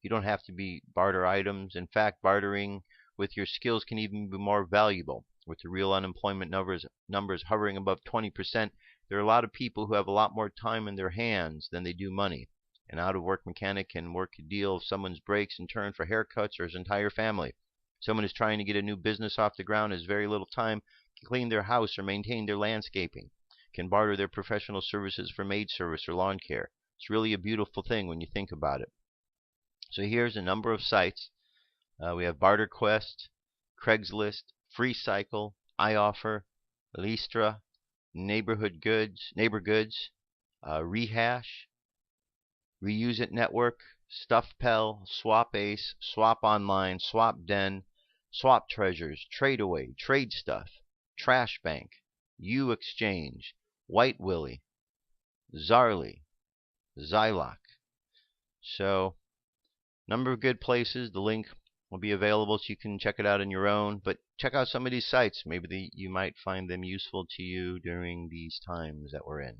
You don't have to be barter items. In fact, bartering with your skills can even be more valuable. With the real unemployment numbers hovering above 20%, there are a lot of people who have a lot more time in their hands than they do money. An out-of-work mechanic can work a deal of someone's breaks in turn for haircuts or his entire family. Someone who's trying to get a new business off the ground has very little time to clean their house or maintain their landscaping, can barter their professional services for maid service or lawn care. It's really a beautiful thing when you think about it. So here's a number of sites. We have BarterQuest, Craigslist, FreeCycle, iOffer, Listra, Neighbor Goods, Rehash, Reuse It Network, StuffPel, SwapAce, Swap Online, SwapDen, Swap Treasures, TradeAway, TradeStuff, TrashBank, UExchange, White Willy, Zarly, Zylock. So, number of good places. The link will be available so you can check it out on your own. But check out some of these sites. Maybe you might find them useful to you during these times that we're in.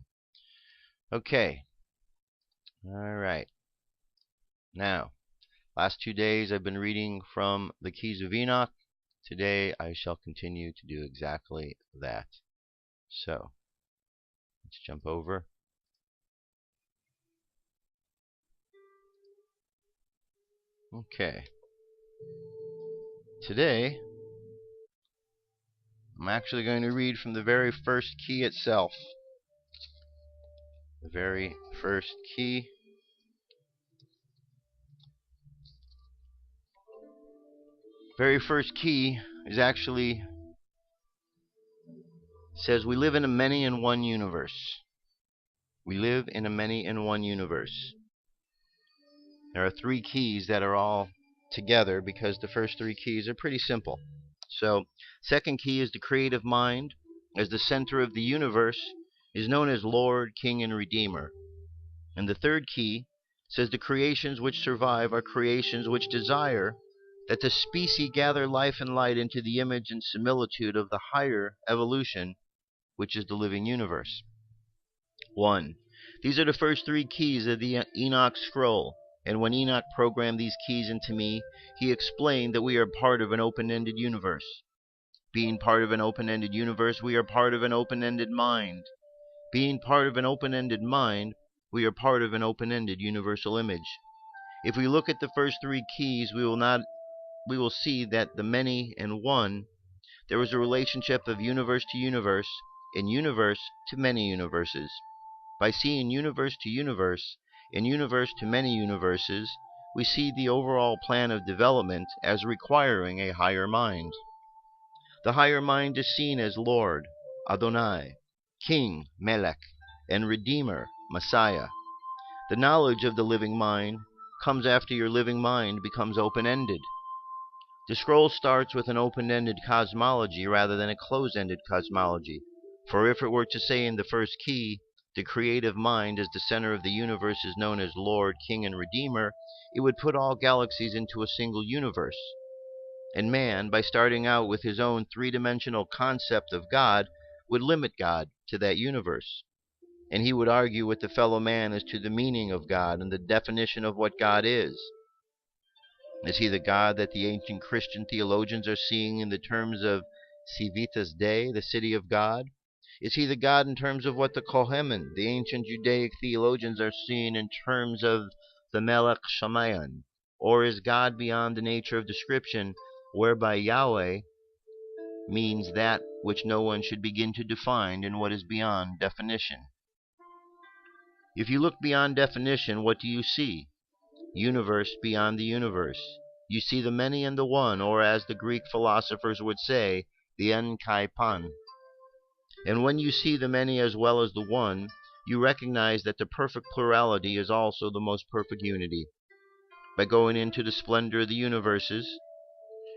Okay. All right. Now, last 2 days I've been reading from the Keys of Enoch. Today I shall continue to do exactly that. So, let's jump over. Okay. Today, I'm actually going to read from the very first key itself. The very first key. Very first key is actually says we live in a many in one universe. We live in a many in one universe. There are 3 keys that are all together because the first 3 keys are pretty simple. So, second key is the creative mind. As the center of the universe is known as Lord, King, and Redeemer. And the third key says the creations which survive are creations which desire that the species gather life and light into the image and similitude of the higher evolution, which is the living universe. 1. These are the first 3 keys of the Enoch scroll, and when Enoch programmed these keys into me, he explained that we are part of an open-ended universe. Being part of an open-ended universe, we are part of an open-ended mind. Being part of an open-ended mind, we are part of an open-ended universal image. If we look at the first 3 keys, we will see that the many and one, there is a relationship of universe to universe and universe to many universes. By seeing universe to universe and universe to many universes, we see the overall plan of development as requiring a higher mind. The higher mind is seen as Lord, Adonai, King, Melech, and Redeemer, Messiah. The knowledge of the living mind comes after your living mind becomes open-ended. The scroll starts with an open-ended cosmology rather than a closed-ended cosmology. For if it were to say in the first key, the creative mind as the center of the universe is known as Lord, King, and Redeemer, it would put all galaxies into a single universe. And man, by starting out with his own 3-dimensional concept of God, would limit God to that universe. And he would argue with the fellow man as to the meaning of God and the definition of what God is. Is he the God that the ancient Christian theologians are seeing in the terms of Civitas Dei, the city of God? Is he the God in terms of what the Kohenim, the ancient Judaic theologians, are seeing in terms of the Melech Shamayan? Or is God beyond the nature of description, whereby Yahweh means that which no one should begin to define in what is beyond definition? If you look beyond definition, what do you see? Universe beyond the universe. You see the many and the one, or as the Greek philosophers would say, the en kai pan. And when you see the many as well as the one, you recognize that the perfect plurality is also the most perfect unity. By going into the splendor of the universes,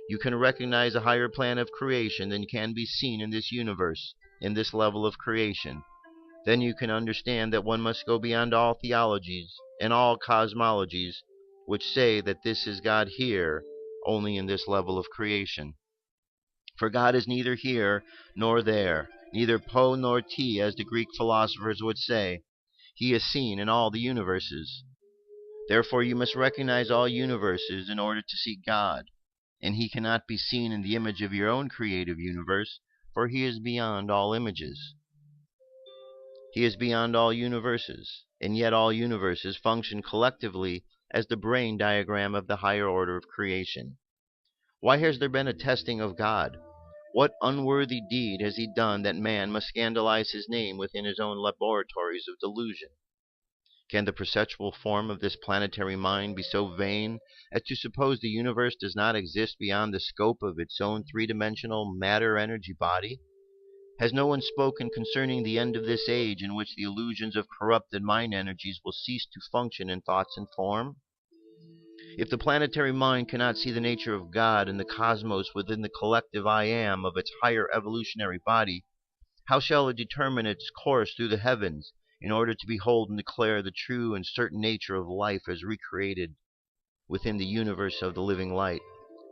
you can recognize a higher plan of creation than can be seen in this universe, in this level of creation. Then you can understand that one must go beyond all theologies and all cosmologies which say that this is God here, only in this level of creation. For God is neither here nor there, neither po nor ti, as the Greek philosophers would say. He is seen in all the universes. Therefore you must recognize all universes in order to see God, and he cannot be seen in the image of your own creative universe, for he is beyond all images. He is beyond all universes, and yet all universes function collectively as the brain diagram of the higher order of creation. Why has there been a testing of God? What unworthy deed has he done that man must scandalize his name within his own laboratories of delusion? Can the perceptual form of this planetary mind be so vain as to suppose the universe does not exist beyond the scope of its own three-dimensional matter-energy body? Has no one spoken concerning the end of this age in which the illusions of corrupted mind energies will cease to function in thoughts and form? If the planetary mind cannot see the nature of God and the cosmos within the collective I am of its higher evolutionary body, how shall it determine its course through the heavens in order to behold and declare the true and certain nature of life as recreated within the universe of the living light?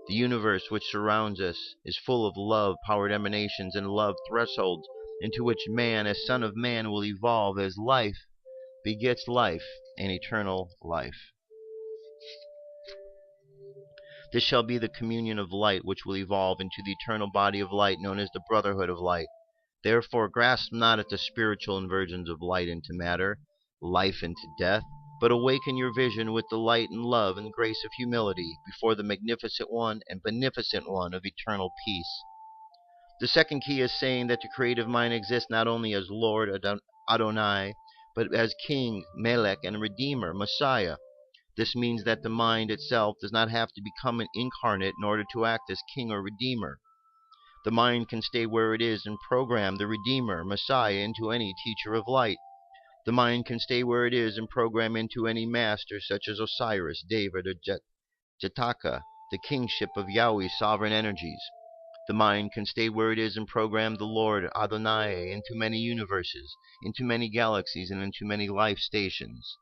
The universe which surrounds us is full of love-powered emanations and love thresholds into which man as son of man will evolve as life begets life and eternal life. This shall be the communion of light which will evolve into the eternal body of light known as the brotherhood of light. Therefore grasp not at the spiritual inversions of light into matter, life into death, but awaken your vision with the light and love and grace of humility before the magnificent one and beneficent one of eternal peace. The second key is saying that the creative mind exists not only as Lord Adonai, but as King, Melech, and Redeemer, Messiah. This means that the mind itself does not have to become an incarnate in order to act as King or Redeemer. The mind can stay where it is and program the Redeemer, Messiah, into any teacher of light. The mind can stay where it is and program into any master such as Osiris, David, or Jetaka, the kingship of Yahweh's sovereign energies. The mind can stay where it is and program the Lord Adonai into many universes, into many galaxies, and into many life stations.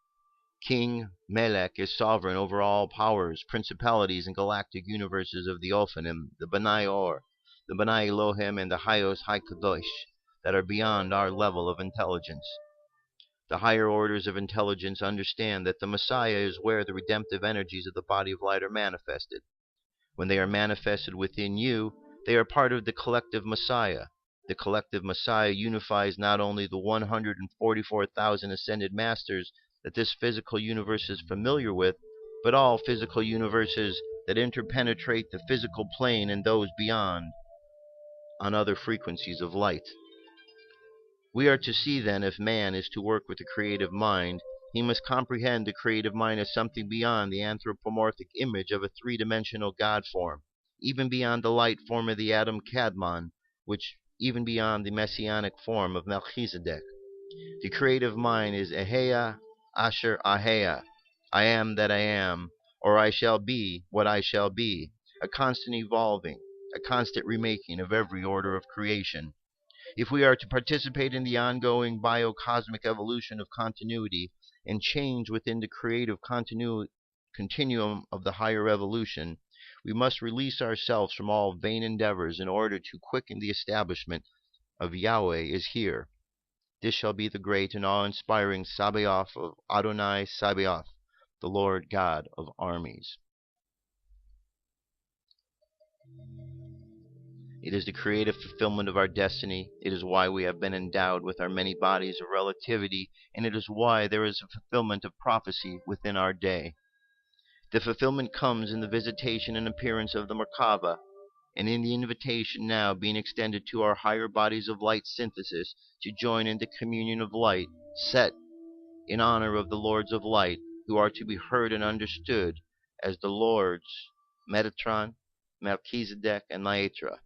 King Melech is sovereign over all powers, principalities, and galactic universes of the Ophanim, the Benai Or, the Benai Elohim, and the Hayos HaKadosh that are beyond our level of intelligence. The higher orders of intelligence understand that the Messiah is where the redemptive energies of the body of light are manifested. When they are manifested within you, they are part of the collective Messiah. The collective Messiah unifies not only the 144,000 ascended masters that this physical universe is familiar with, but all physical universes that interpenetrate the physical plane and those beyond on other frequencies of light. We are to see then, if man is to work with the creative mind, he must comprehend the creative mind as something beyond the anthropomorphic image of a three-dimensional God form, even beyond the light form of the Adam Kadmon, which even beyond the messianic form of Melchizedek. The creative mind is Ahea Asher Ahea, I am that I am, or I shall be what I shall be, a constant evolving, a constant remaking of every order of creation. If we are to participate in the ongoing biocosmic evolution of continuity and change within the creative continuum of the higher evolution, we must release ourselves from all vain endeavors in order to quicken the establishment of Yahweh is here. This shall be the great and awe-inspiring Sabaoth of Adonai Sabaoth, the Lord God of armies. It is the creative fulfillment of our destiny. It is why we have been endowed with our many bodies of relativity, and it is why there is a fulfillment of prophecy within our day. The fulfillment comes in the visitation and appearance of the Merkaba, and in the invitation now being extended to our higher bodies of light synthesis to join in the communion of light, set in honor of the Lords of Light, who are to be heard and understood as the Lords Metatron, Melchizedek, and Maitreya.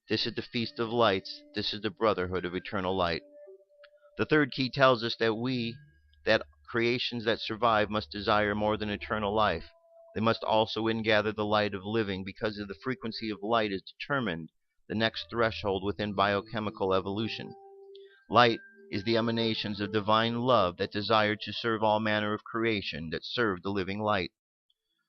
This is the Feast of Lights. This is the Brotherhood of Eternal Light. The third key tells us that creations that survive must desire more than eternal life. They must also ingather the light of living, because of the frequency of light is determined the next threshold within biochemical evolution. Light is the emanations of divine love that desire to serve all manner of creation that serve the living light.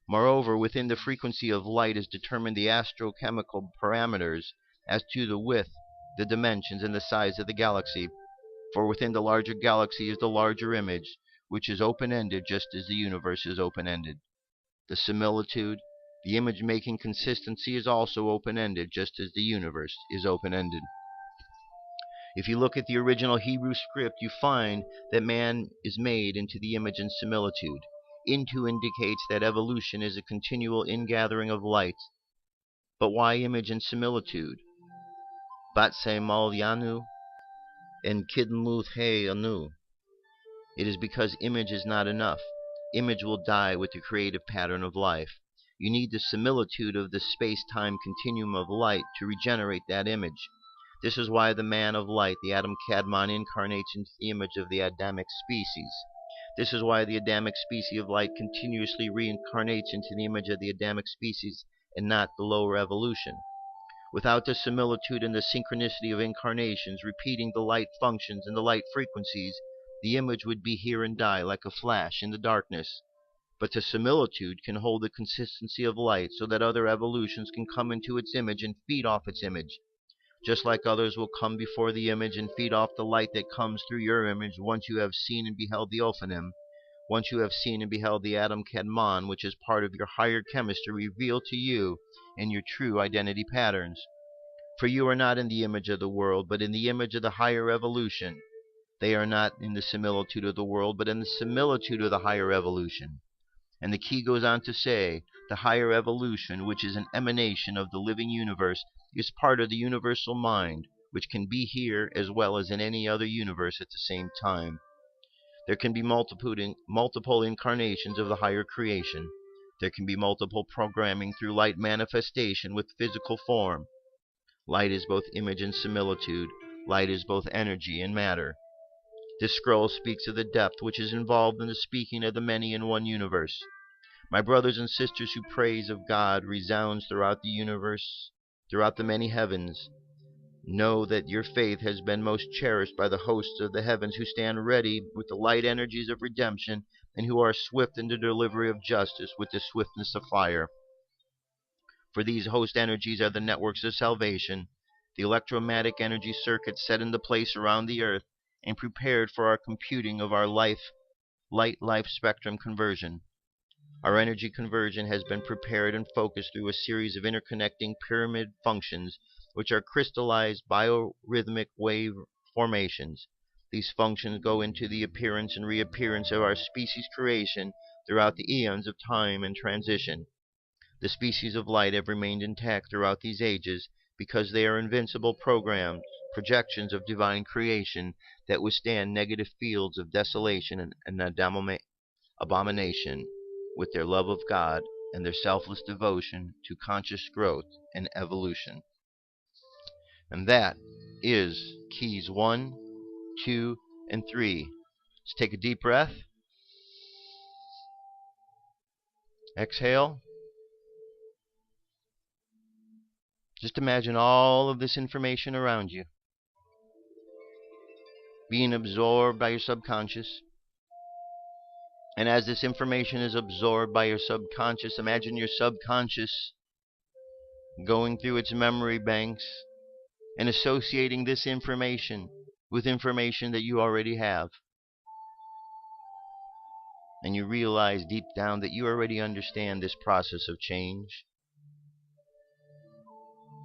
Moreover, within the frequency of light is determined the astrochemical parameters as to the width, the dimensions, and the size of the galaxy. For within the larger galaxy is the larger image, which is open-ended just as the universe is open-ended. The similitude, the image-making consistency is also open-ended just as the universe is open-ended. If you look at the original Hebrew script, you find that man is made into the image and similitude. Into indicates that evolution is a continual ingathering of light. But why image and similitude? Batse mal yanu and kidmuth he anu. It is because image is not enough. Image will die with the creative pattern of life. You need the similitude of the space-time continuum of light to regenerate that image. This is why the man of light, the Adam Kadmon, incarnates into the image of the Adamic species. This is why the Adamic species of light continuously reincarnates into the image of the Adamic species and not the lower evolution. Without the similitude and the synchronicity of incarnations repeating the light functions and the light frequencies, the image would be here and die like a flash in the darkness. But the similitude can hold the consistency of light so that other evolutions can come into its image and feed off its image. Just like others will come before the image and feed off the light that comes through your image once you have seen and beheld the Ophanim, once you have seen and beheld the Adam Kadmon, which is part of your higher chemistry revealed to you in your true identity patterns. For you are not in the image of the world, but in the image of the higher evolution. They are not in the similitude of the world, but in the similitude of the higher evolution. And the key goes on to say, the higher evolution, which is an emanation of the living universe, is part of the universal mind, which can be here as well as in any other universe at the same time. There can be multiple incarnations of the higher creation. There can be multiple programming through light manifestation with physical form. Light is both image and similitude. Light is both energy and matter. This scroll speaks of the depth which is involved in the speaking of the many in one universe. My brothers and sisters, whose praise of God resounds throughout the universe, throughout the many heavens, know that your faith has been most cherished by the hosts of the heavens, who stand ready with the light energies of redemption and who are swift in the delivery of justice with the swiftness of fire. For these host energies are the networks of salvation, the electromagnetic energy circuits set into place around the earth and prepared for our computing of our light spectrum conversion. Our energy conversion has been prepared and focused through a series of interconnecting pyramid functions, which are crystallized biorhythmic wave formations. These functions go into the appearance and reappearance of our species creation throughout the eons of time and transition. The species of light have remained intact throughout these ages because they are invincible programs, projections of divine creation that withstand negative fields of desolation and abomination with their love of God and their selfless devotion to conscious growth and evolution. And that is keys 1, 2, and 3. Let's take a deep breath. Exhale. Just imagine all of this information around you being absorbed by your subconscious. And as this information is absorbed by your subconscious, imagine your subconscious going through its memory banks and associating this information with information that you already have. And you realize deep down that you already understand this process of change.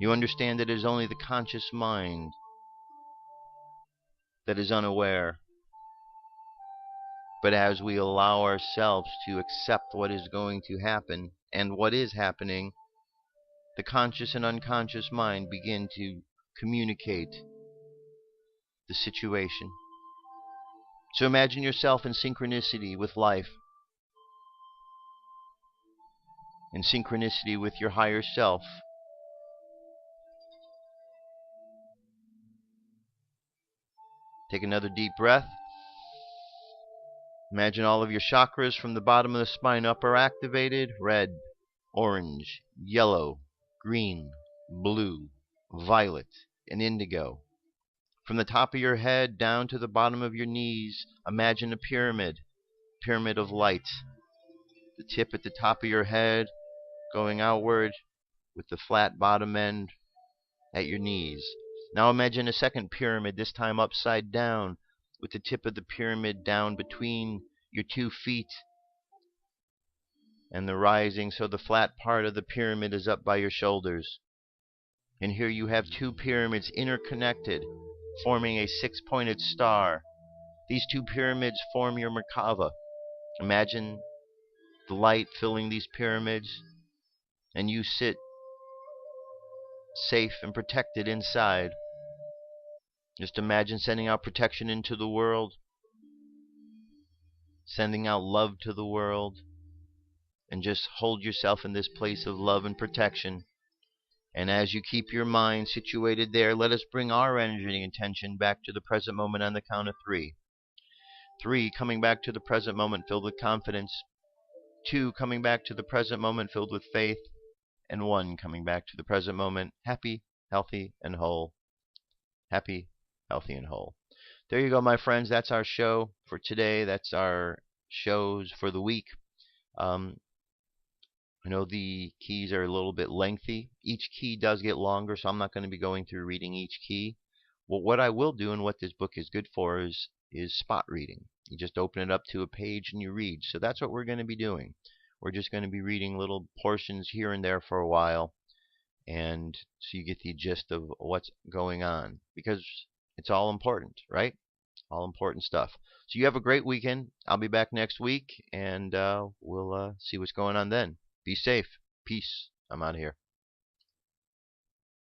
You understand that it is only the conscious mind that is unaware. But as we allow ourselves to accept what is going to happen and what is happening, the conscious and unconscious mind begin to communicate the situation. So imagine yourself in synchronicity with life, in synchronicity with your higher self. Take another deep breath. Imagine all of your chakras from the bottom of the spine up are activated: red, orange, yellow, green, blue, violet, and indigo. From the top of your head down to the bottom of your knees, imagine a pyramid of light. The tip at the top of your head going outward with the flat bottom end at your knees. Now imagine a second pyramid, this time upside down, with the tip of the pyramid down between your 2 feet and the rising, so the flat part of the pyramid is up by your shoulders. And here you have 2 pyramids interconnected, forming a 6-pointed star. These 2 pyramids form your Merkava. Imagine the light filling these pyramids, and you sit safe and protected inside. Just imagine sending out protection into the world, sending out love to the world, and just hold yourself in this place of love and protection. And as you keep your mind situated there, let us bring our energy and attention back to the present moment on the count of 3. 3, coming back to the present moment filled with confidence. 2, coming back to the present moment filled with faith. And 1, coming back to the present moment happy, healthy, and whole. Happy, healthy, and whole. There you go, my friends. That's our show for today. That's our shows for the week. I know the keys are a little bit lengthy. Each key does get longer, so I'm not going to be going through reading each key. Well, what I will do and what this book is good for is spot reading. You just open it up to a page and you read. So that's what we're going to be doing. We're just going to be reading little portions here and there for a while, and so you get the gist of what's going on, because it's all important, right? All important stuff. So you have a great weekend. I'll be back next week, and we'll see what's going on then. Be safe. Peace. I'm out of here.